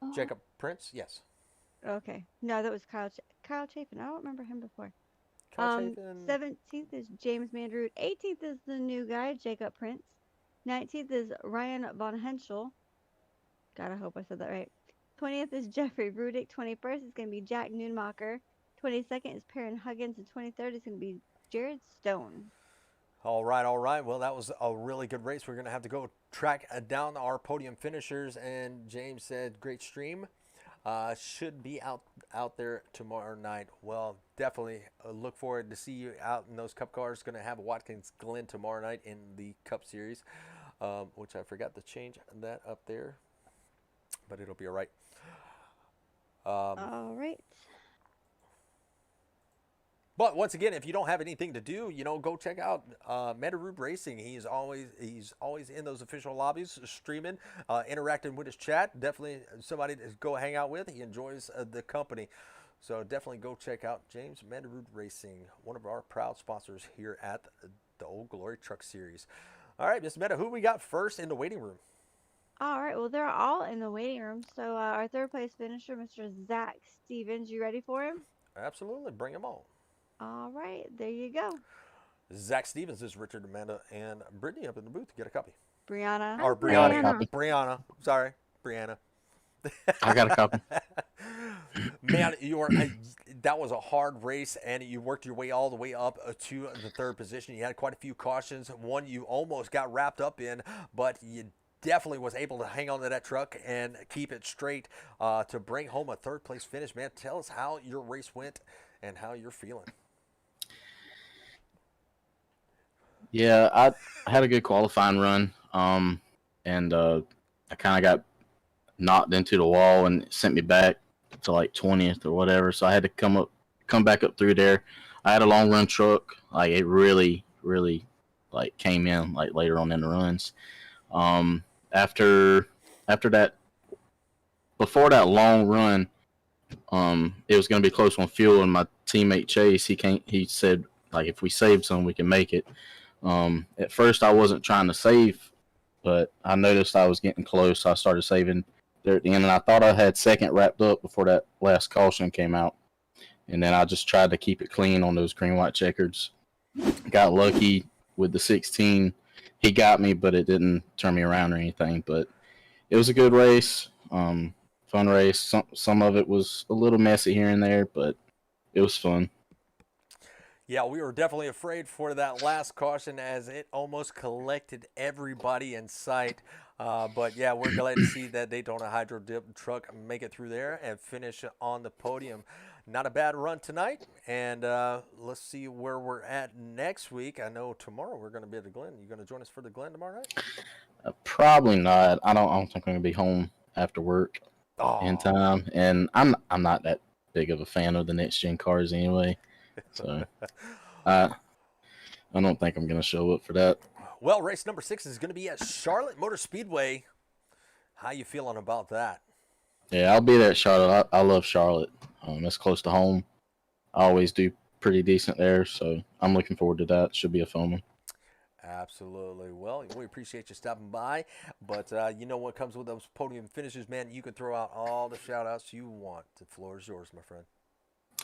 Speaker 3: Oh,
Speaker 1: Jacob Prince, yes.
Speaker 2: Okay. No, that was Kyle Chafin. I don't remember him before.
Speaker 1: Kyle Chapin.
Speaker 2: 17th is James Mandaroot. 18th is the new guy, Jacob Prince. 19th is Ryan Von Henschel. God, I hope I said that right. 20th is Jeffrey Rudick. 21st is going to be Jack Noonmacher. 22nd is Perrin Huggins. And 23rd is going to be Jared Stone.
Speaker 1: All right, all right. Well, that was a really good race. We're going to have to go track down our podium finishers. And James said, great stream. Should be out there tomorrow night. Well, definitely look forward to see you out in those Cup cars. Going to have Watkins Glen tomorrow night in the Cup Series, which I forgot to change that up there, but it'll be all right.
Speaker 2: All right.
Speaker 1: But once again, if you don't have anything to do, go check out Metarube Racing. He's always in those official lobbies, streaming, interacting with his chat. Definitely somebody to go hang out with. He enjoys the company. So definitely go check out James Metarube Racing, one of our proud sponsors here at the Old Glory Truck Series. All right, Mr. Meta, who we got first in the waiting room?
Speaker 2: All right. Well, they're all in the waiting room. So our third place finisher, Mr. Zach Stevens, you ready for him?
Speaker 1: Absolutely, bring him on.
Speaker 2: All right. There you go.
Speaker 1: Zach Stevens is Richard, Amanda, and Brittany up in the booth to get a copy.
Speaker 2: Brianna.
Speaker 1: Or
Speaker 3: Brianna.
Speaker 1: Brianna. Sorry, Brianna.
Speaker 5: I got a copy.
Speaker 1: Man, that was a hard race, and you worked your way all the way up to the third position. You had quite a few cautions. One you almost got wrapped up in, but you definitely was able to hang on to that truck and keep it straight to bring home a third place finish. Man, tell us how your race went and how you're feeling.
Speaker 5: Yeah, I had a good qualifying run, and I kind of got knocked into the wall and it sent me back to like 20th or whatever. So I had to come back up through there. I had a long run truck, like it really like came in like later on in the runs. After that, before that long run, it was going to be close on fuel, and my teammate Chase, he said like if we save some, we can make it. At first I wasn't trying to save, but I noticed I was getting close, so I started saving there at the end, and I thought I had second wrapped up before that last caution came out, and then I just tried to keep it clean on those green white checkers. Got lucky with the 16. He got me, but it didn't turn me around or anything. But it was a good race, fun race. Some of it was a little messy here and there, but it was fun.
Speaker 1: Yeah, we were definitely afraid for that last caution as it almost collected everybody in sight. But yeah, we're glad to see that Daytona Hydro Dip truck make it through there and finish on the podium. Not a bad run tonight, and let's see where we're at next week. I know tomorrow we're going to be at the Glen. You going to join us for the Glen tomorrow night?
Speaker 5: Probably not. I don't think I'm going to be home after work in time, and I'm not that big of a fan of the next gen cars anyway. So I don't think I'm going to show up for that.
Speaker 1: Well, race number 6 is going to be at Charlotte Motor Speedway. How you feeling about that?
Speaker 5: Yeah, I'll be there at Charlotte. I love Charlotte. It's close to home. I always do pretty decent there, so I'm looking forward to that. Should be a fun one.
Speaker 1: Absolutely. Well, we appreciate you stopping by, but you know what comes with those podium finishes, man. You can throw out all the shout-outs you want. The floor is yours, my friend.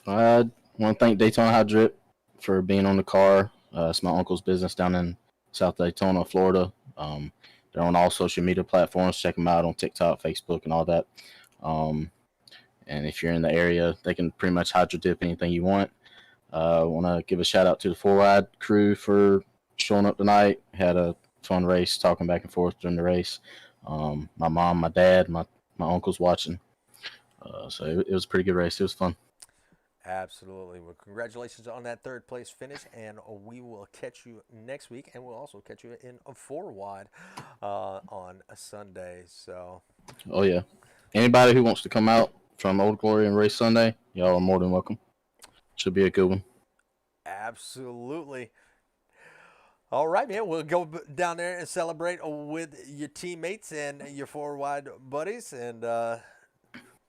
Speaker 5: I want to thank Daytona Hydro Dip for being on the car. It's my uncle's business down in South Daytona, Florida. They're on all social media platforms. Check them out on TikTok, Facebook, and all that. And if you're in the area, they can pretty much hydro dip anything you want. I want to give a shout out to the 4Ride crew for showing up tonight. Had a fun race, talking back and forth during the race. My mom, my dad, my uncle's watching. So it was a pretty good race. It was fun.
Speaker 1: Absolutely. Well, congratulations on that third place finish, and we will catch you next week, and we'll also catch you in a 4-wide on a Sunday. So.
Speaker 5: Oh yeah. Anybody who wants to come out from Old Glory and race Sunday, y'all are more than welcome. Should be a good one.
Speaker 1: Absolutely. All right, man. We'll go down there and celebrate with your teammates and your 4-wide buddies, and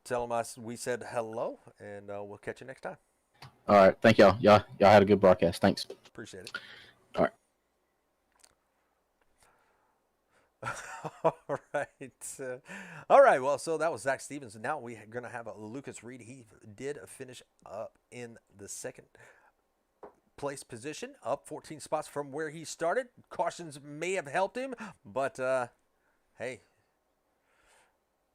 Speaker 1: tell them we said hello, and we'll catch you next time.
Speaker 5: All right. Thank y'all. Y'all had a good broadcast. Thanks.
Speaker 1: Appreciate it.
Speaker 5: All right.
Speaker 1: All right. All right. Well, so that was Zach Stevens. Now we're going to have Lucas Reed. He did finish up in the second place position, up 14 spots from where he started. Cautions may have helped him, but hey,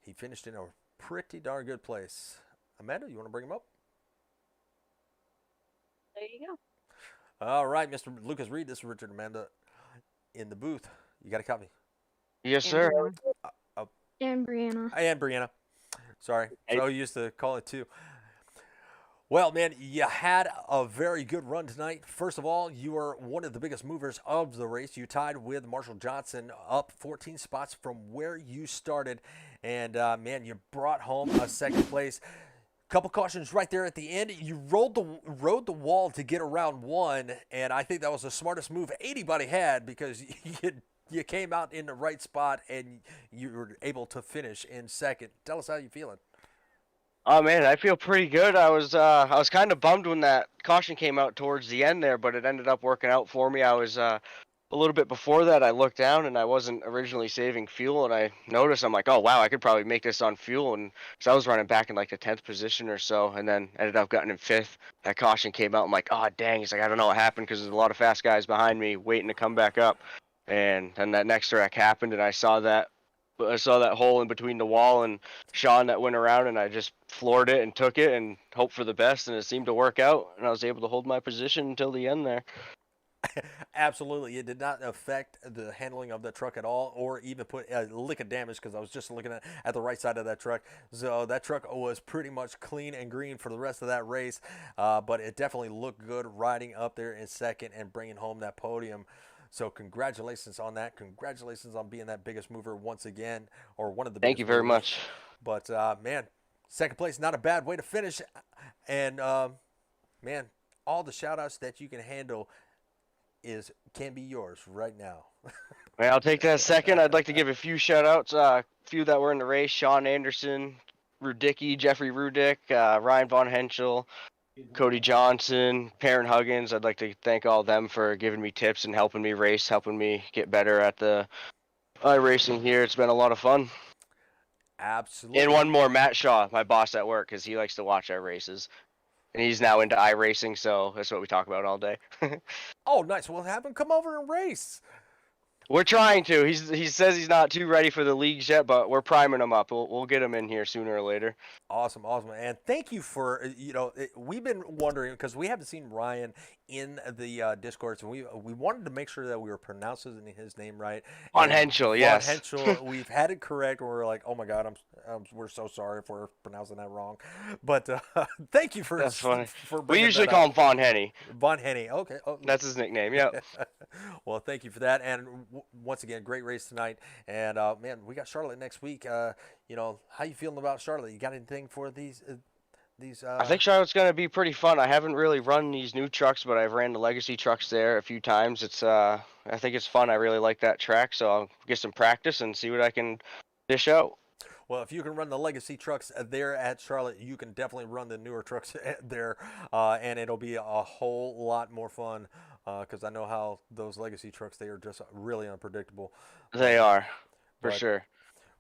Speaker 1: he finished in a pretty darn good place. Amanda, you want to bring him up?
Speaker 2: There you go.
Speaker 1: All right, Mr. Lucas Reed. This is Richard Amanda in the booth. You got a copy?
Speaker 6: Yes,
Speaker 2: And
Speaker 6: sir.
Speaker 2: Brianna.
Speaker 3: And Brianna.
Speaker 1: And Brianna. Sorry. So used to call it too. Well, man, you had a very good run tonight. First of all, you were one of the biggest movers of the race. You tied with Marshall Johnson, up 14 spots from where you started. And, man, you brought home a second place. Couple cautions right there at the end. You rode the wall to get around one, and I think that was the smartest move anybody had, because you came out in the right spot and you were able to finish in second. Tell us how you're feeling.
Speaker 6: Oh man, I feel pretty good. I was kind of bummed when that caution came out towards the end there, but it ended up working out for me. I was a little bit before that. I looked down and I wasn't originally saving fuel, and I noticed, I'm like, oh wow, I could probably make this on fuel, and so I was running back in like the 10th position or so, and then ended up getting in 5th. That caution came out. I'm like, oh dang. It's like, I don't know what happened, because there's a lot of fast guys behind me waiting to come back up, and then that next wreck happened, and I saw that hole in between the wall and Sean that went around, and I just floored it and took it and hoped for the best, and it seemed to work out, and I was able to hold my position until the end there.
Speaker 1: Absolutely. It did not affect the handling of the truck at all, or even put a lick of damage, because I was just looking at the right side of that truck. So that truck was pretty much clean and green for the rest of that race, but it definitely looked good riding up there in second and bringing home that podium. So congratulations on that. Congratulations on being that biggest mover once again, or one of the biggest.
Speaker 6: Thank you very much.
Speaker 1: But, man, second place, not a bad way to finish. And, man, all the shout-outs that you can handle can be yours right now.
Speaker 6: Well, I'll take that second. I'd like to give a few shout-outs, a few that were in the race: Sean Anderson, Rudicki, Jeffrey Rudick, Ryan Von Henschel, Cody Johnson, Perrin Huggins. I'd like to thank all of them for giving me tips and helping me race, helping me get better at the iRacing here. It's been a lot of fun.
Speaker 1: Absolutely.
Speaker 6: And one more, Matt Shaw, my boss at work, because he likes to watch our races. And he's now into iRacing, so that's what we talk about all day.
Speaker 1: Oh, nice. Well, have him come over and race.
Speaker 6: We're trying to. He says he's not too ready for the leagues yet, but we're priming him up. We'll get him in here sooner or later.
Speaker 1: Awesome. And thank you for, we've been wondering, because we haven't seen Ryan in the Discord, so we wanted to make sure that we were pronouncing his name right.
Speaker 6: Von Henschel, yes.
Speaker 1: Von Henschel, we've had it correct, and we're like, oh my God, we're so sorry if we're pronouncing that wrong. But thank you for.
Speaker 6: That's funny.
Speaker 1: For
Speaker 6: We usually call him Von Henny.
Speaker 1: Von Henny. Okay. Oh.
Speaker 6: That's his nickname. Yep.
Speaker 1: Well, thank you for that, and once again, great race tonight. And man, we got Charlotte next week. How you feeling about Charlotte? You got anything for these?
Speaker 6: I think Charlotte's gonna be pretty fun. I haven't really run these new trucks, but I've ran the legacy trucks there a few times. It's I think it's fun. I really like that track, so I'll get some practice and see what I can dish out.
Speaker 1: Well, if you can run the legacy trucks there at Charlotte, you can definitely run the newer trucks there, and it'll be a whole lot more fun, because I know how those legacy trucks, they are just really unpredictable.
Speaker 6: They are, for sure.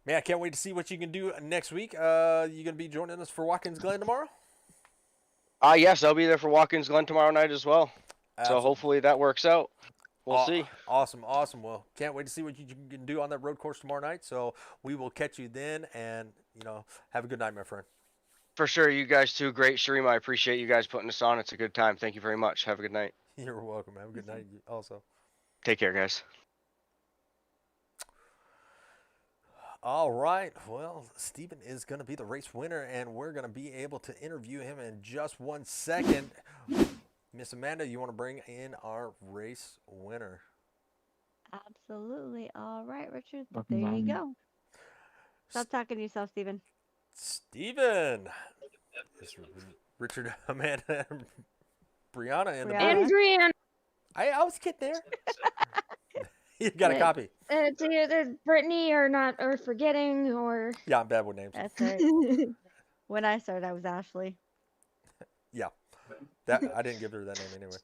Speaker 1: Man, I can't wait to see what you can do next week. You going to be joining us for Watkins Glen tomorrow?
Speaker 6: Yes, I'll be there for Watkins Glen tomorrow night as well.
Speaker 1: Absolutely.
Speaker 6: So hopefully that works out. We'll see.
Speaker 1: Awesome. Well, can't wait to see what you can do on that road course tomorrow night. So we will catch you then, and, have a good night, my friend.
Speaker 6: For sure. You guys too. Great stream. I appreciate you guys putting this on. It's a good time. Thank you very much. Have a good night.
Speaker 1: You're welcome. Have a good night also.
Speaker 6: Take care, guys.
Speaker 1: All right. Well, Steven is going to be the race winner, and we're going to be able to interview him in just 1 second. Miss Amanda, you want to bring in our race winner?
Speaker 2: Absolutely. All right, Richard. There you go. Stop talking to yourself, Steven.
Speaker 1: Steven. Richard, Amanda, and Brianna in the
Speaker 3: And Brianna.
Speaker 1: I was getting there. You got a copy.
Speaker 3: It's either Brittany or forgetting or.
Speaker 1: Yeah, I'm bad with names.
Speaker 2: That's it. When I started, I was Ashley.
Speaker 1: Yeah, that I didn't give her that name anyway.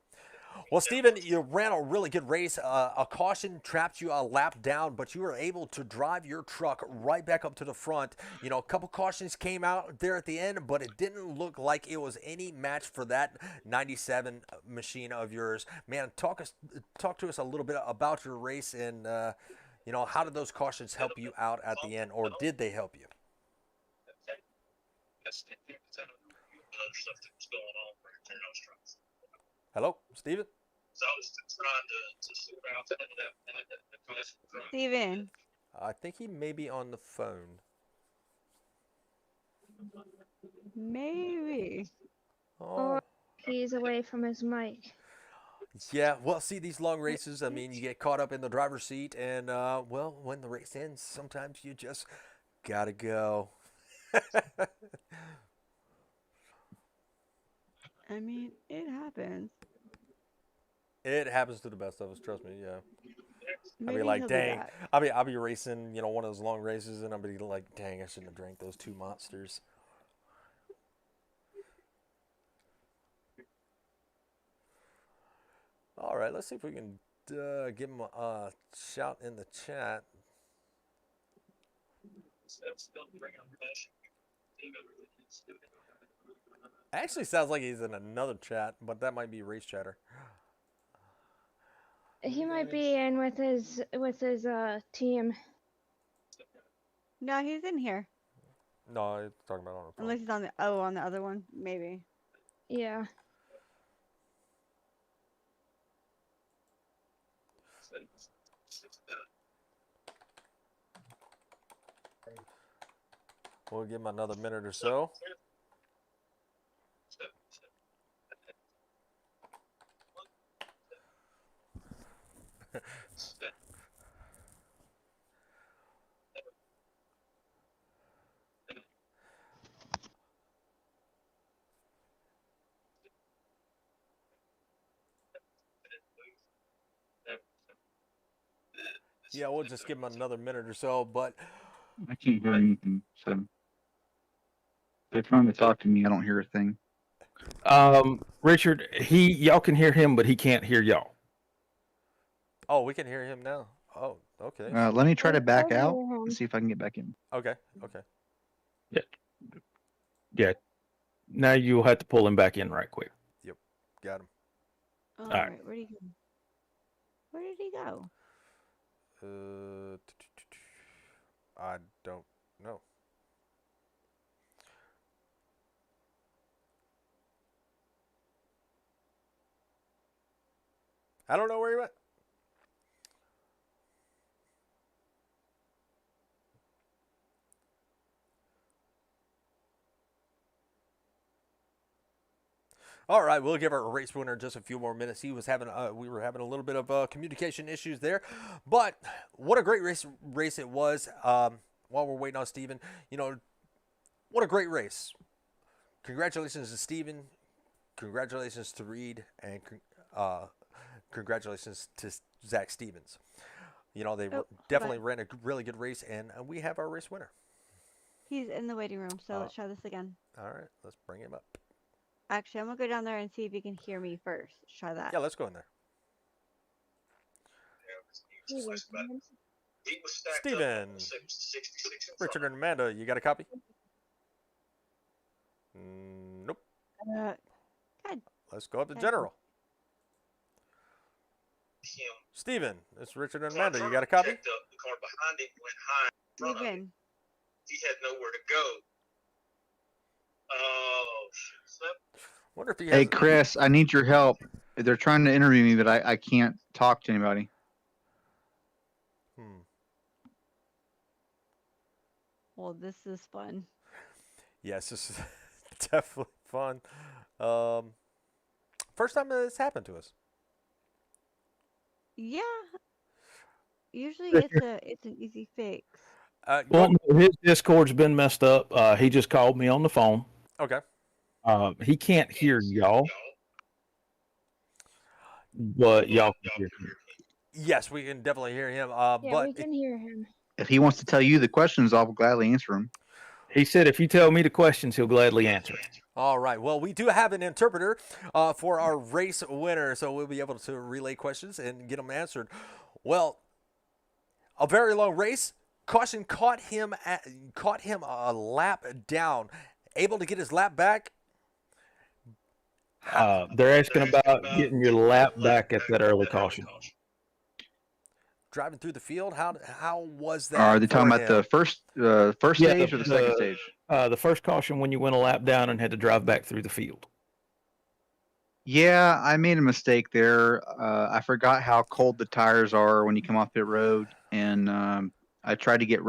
Speaker 1: Well, Steven, you ran a really good race. A caution trapped you a lap down, but you were able to drive your truck right back up to the front. You know, a couple cautions came out there at the end, but it didn't look like it was any match for that 97 machine of yours. Man, talk to us a little bit about your race and you know, how did those cautions help you out at the end, or did they help you? Hello, Steven?
Speaker 2: Steven.
Speaker 1: I think he may be on the phone.
Speaker 2: Maybe.
Speaker 1: Oh.
Speaker 3: He's away from his mic.
Speaker 1: Yeah, well, see, these long races, I mean, you get caught up in the driver's seat, and, well, when the race ends, sometimes you just gotta go.
Speaker 2: I mean, it happens.
Speaker 1: It happens to the best of us, trust me, yeah. I'll
Speaker 2: Maybe
Speaker 1: be like,
Speaker 2: he'll be
Speaker 1: dang,
Speaker 2: back.
Speaker 1: I'll be racing, you know, one of those long races, and I'll be like, dang, I shouldn't have drank those 2 monsters. All right, let's see if we can give him a shout in the chat. Actually, sounds like he's in another chat, but that might be Race Chatter.
Speaker 3: He might be in with his team.
Speaker 2: No, he's in here.
Speaker 1: No, he's talking about on the phone.
Speaker 2: Unless he's on the on the other one, maybe.
Speaker 3: Yeah.
Speaker 1: We'll give him another minute or so. Yeah, we'll just give him another minute or so, but
Speaker 7: I can't hear anything, so they're trying to talk to me. I don't hear a thing.
Speaker 8: Richard, y'all can hear him, but he can't hear y'all.
Speaker 1: oh, we can hear him now. Oh, okay.
Speaker 7: Let me try to back
Speaker 3: I'll
Speaker 7: out
Speaker 3: hear him.
Speaker 7: and see if I can get back in.
Speaker 1: Okay, okay.
Speaker 8: Yeah. Now you'll have to pull him back in right quick.
Speaker 1: Got him.
Speaker 2: All
Speaker 8: right.
Speaker 2: right, where'd he go? Where did he go?
Speaker 1: I don't know. I don't know where he went. All right, we'll give our race winner just a few more minutes. He was having, we were having a little bit of communication issues there, but what a great race it was. While we're waiting on Steven, you know, what a great race. Congratulations to Steven. Congratulations to Reed, and congratulations to Zach Stevens. You know, they definitely ran a really good race, and we have our race winner.
Speaker 2: He's in the waiting room, so let's try this again.
Speaker 1: All right, let's bring him up.
Speaker 2: Actually, I'm gonna go down there and see if he can hear me first. Let's try that.
Speaker 1: Yeah, let's go in there. Steven, Richard and Amanda, you got a copy? Nope.
Speaker 2: Good.
Speaker 1: Let's go up to
Speaker 2: Okay.
Speaker 1: General. Steven, it's Richard and Amanda. You got a copy?
Speaker 9: The car behind him went high in front of him.
Speaker 2: Steven.
Speaker 9: He had nowhere to go. Oh, shoot.
Speaker 1: Wonder if he
Speaker 7: Hey,
Speaker 1: has.
Speaker 7: Chris, I need your help. They're trying to interview me, but I can't talk to anybody.
Speaker 2: Well, this is fun.
Speaker 1: Yes, this is definitely fun. First time this happened to us.
Speaker 2: Yeah. Usually it's an easy fix.
Speaker 8: Well, no, his Discord's been messed up. He just called me on the phone.
Speaker 1: Okay.
Speaker 8: He can't hear y'all, but y'all can hear him.
Speaker 1: Yes, we can definitely hear him.
Speaker 3: Yeah,
Speaker 1: but
Speaker 3: we can hear him.
Speaker 7: If he wants to tell you the questions, I'll gladly answer them.
Speaker 8: He said if you tell me the questions, he'll gladly answer.
Speaker 1: All right. Well, we do have an interpreter for our race winner, so we'll be able to relay questions and get them answered. Well, a very long race. Caution caught him a lap down. Able to get his lap back.
Speaker 8: They're asking about getting your lap back at that early caution.
Speaker 1: Driving through the field. How was that?
Speaker 7: Are they talking
Speaker 1: for
Speaker 7: about
Speaker 1: him?
Speaker 7: the first stage or the second stage?
Speaker 8: The first caution when you went a lap down and had to drive back through the field.
Speaker 7: Yeah, I made a mistake there. I forgot how cold the tires are when you come off pit road, and I tried to get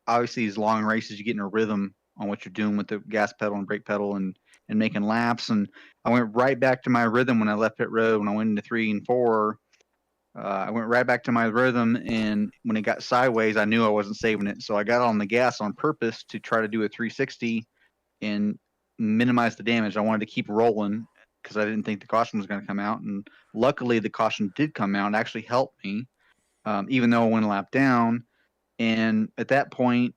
Speaker 7: obviously these long races, you get in a rhythm on what you're doing with the gas pedal and brake pedal and making laps. And I went right back to my rhythm when I left pit road. When I went into 3 and 4, I went right back to my rhythm. And when it got sideways, I knew I wasn't saving it. So I got on the gas on purpose to try to do a 360 and minimize the damage. I wanted to keep rolling because I didn't think the caution was going to come out. And luckily the caution did come out. It actually helped me, even though I went a lap down. And at that point,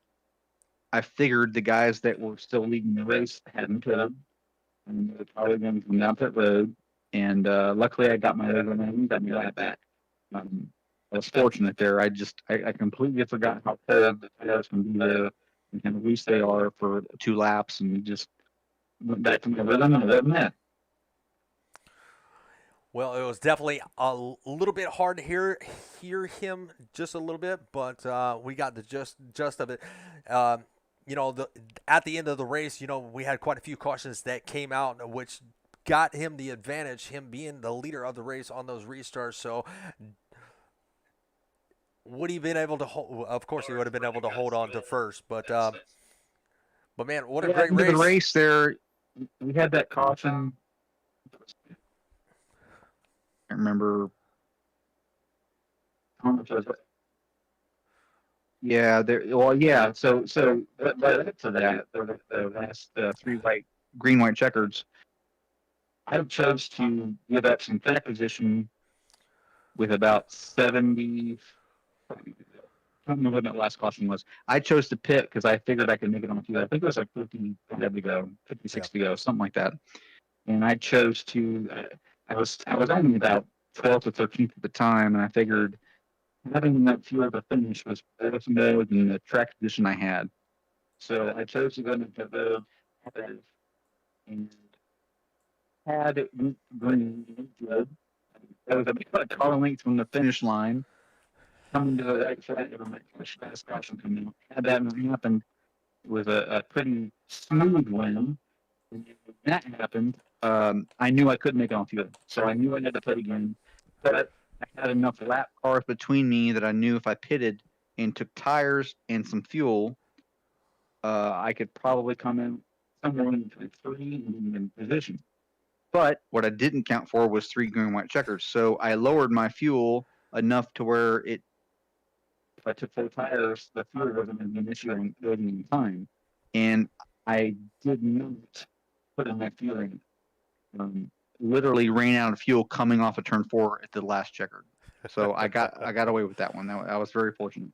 Speaker 7: I figured the guys that were still leading the race hadn't pitted, and they're probably going to come down pit road. And luckily, I got my rhythm and got me right back. I was fortunate there. I completely forgot how cold the tires can be there and how loose they are for 2 laps, and just went back to my rhythm and let them in.
Speaker 1: Well, it was definitely a little bit hard to hear him just a little bit, but we got the gist of it. At the end of the race, we had quite a few cautions that came out, which got him the advantage, him being the leader of the race on those restarts. So would he been able to hold? Of course, he would have been able to hold on to first, but man, what a great race!
Speaker 7: The race there, we had that caution. I remember. How much was it? Yeah, yeah. So but to that, the last 3 green, white checkers, I chose to give up some track position with about 70. I don't know what that last caution was. I chose to pit because I figured I could make it on field. I think it was like 50 to go, 56 to go, something like that. And I chose to. I was only about 12th or 13th at the time, and I figured having that fuel to finish was better more than the track position I had. So I chose to go into pit road and had it green good. I was about a car length from the finish line. Coming to the exit, never mind. Fast caution coming out. Had that happen with a pretty smooth win. When that happened, I knew I couldn't make it on field, so I knew I had to pit again. But I had enough lap cars between me that I knew if I pitted and took tires and some fuel, I could probably come in somewhere in between 3 and in position. But what I didn't count for was 3 green, white checkers. So I lowered my fuel enough to where if I took 4 tires, the fuel wasn't going to be an issue on in time. And I did not put in that fuel in. Literally ran out of fuel coming off of turn 4 at the last checker. So I got away with that one. I was very fortunate.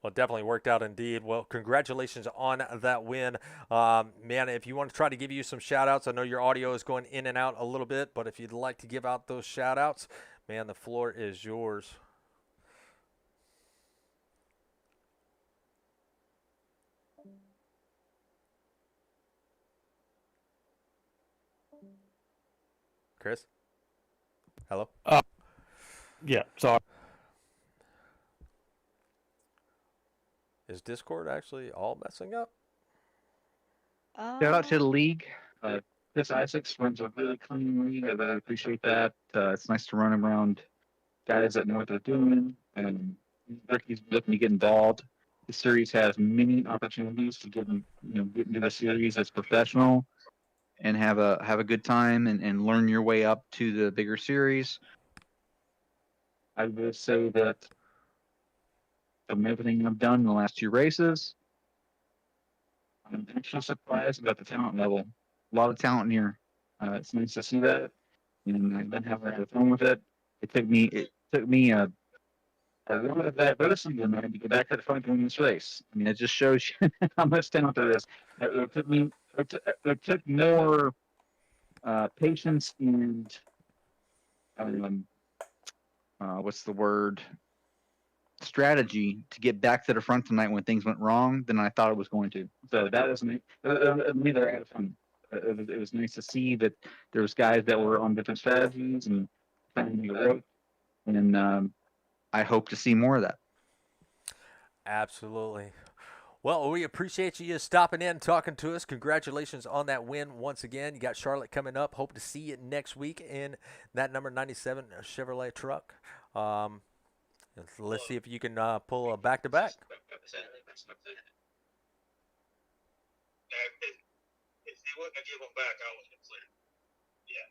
Speaker 1: Well, it definitely worked out indeed. Well, congratulations on that win. Man, if you want to try to give you some shout outs, I know your audio is going in and out a little bit, but if you'd like to give out those shout outs, man, the floor is yours. Chris? Hello?
Speaker 8: Yeah, sorry.
Speaker 1: Is Discord actually all messing up?
Speaker 7: Shout out to the league. Chris Isaacs runs a really clean league. I really appreciate that. It's nice to run around guys that know what they're doing, and Ricky's looking to get involved. The series has many opportunities to get into the series as professional and have a good time and learn your way up to the bigger series. I will say that from everything I've done in the last 2 races, I'm actually surprised about the talent level. A lot of talent in here. It's nice to see that, and I've been having fun with it. It took me a lot of diversity in there to get back to the front in this race. I mean, it just shows you how much talent there is. It took me, it took more patience and what's the word? Strategy to get back to the front tonight when things went wrong than I thought it was going to. So that was me. Neither had fun. It was nice to see that there was guys that were on different strategies and finding the rope. And I hope to see more of that.
Speaker 1: Absolutely. Well, we appreciate you stopping in, talking to us. Congratulations on that win once again. You got Charlotte coming up. Hope to see you next week in that number 97 Chevrolet truck. Let's see if you can pull a back-to-back.
Speaker 9: If they wouldn't give them back, I was considered. Yeah.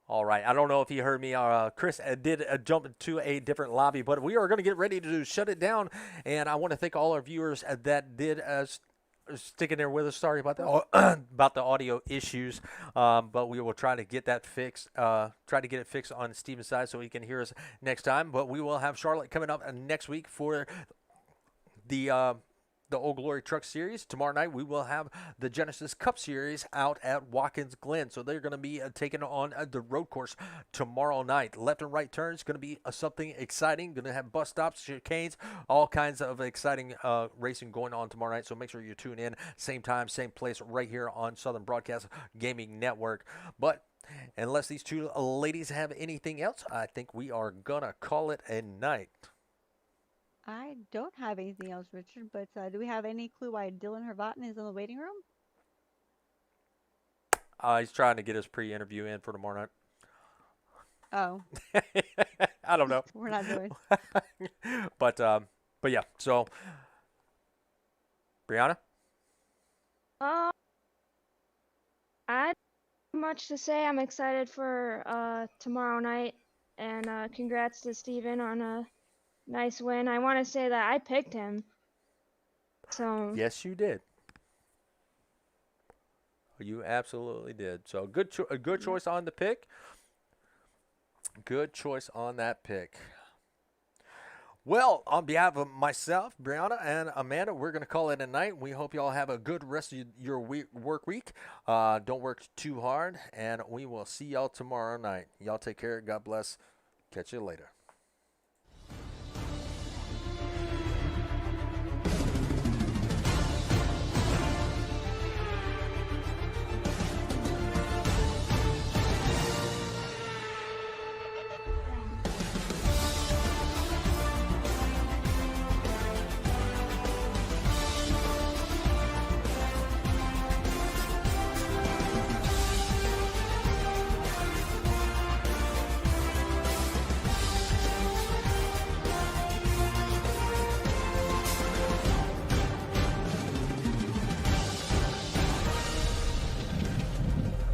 Speaker 1: All right. I don't know if you heard me. Chris did jump into a different lobby, but we are going to get ready to shut it down. And I want to thank all our viewers that did sticking there with us. Sorry about the about the audio issues, but we will try to get that fixed. Try to get it fixed on Steven's side so he can hear us next time. But we will have Charlotte coming up next week for the Old Glory Truck Series. Tomorrow night we will have the Genesis Cup Series out at Watkins Glen. So they're going to be taking on the road course tomorrow night. Left and right turns, going to be something exciting. Going to have bus stops, chicanes, all kinds of exciting racing going on tomorrow night. So make sure you tune in. Same time, same place, right here on Southern Broadcast Gaming Network. But unless these two ladies have anything else, I think we are going to call it a night.
Speaker 2: I don't have anything else, Richard, but do we have any clue why Dylan Hervatin is in the waiting room?
Speaker 1: He's trying to get his pre-interview in for tomorrow night.
Speaker 2: Oh.
Speaker 1: I don't know.
Speaker 2: We're not doing.
Speaker 1: But yeah. So, Brianna?
Speaker 3: I don't have much to say. I'm excited for tomorrow night, and congrats to Steven on a nice win. I want to say that I picked him. So
Speaker 1: Yes, you did. You absolutely did. So a good choice on the pick. Good choice on that pick. Well, on behalf of myself, Brianna, and Amanda, we're going to call it a night. We hope you all have a good rest of your work week. Don't work too hard, and we will see y'all tomorrow night. Y'all take care. God bless. Catch you later.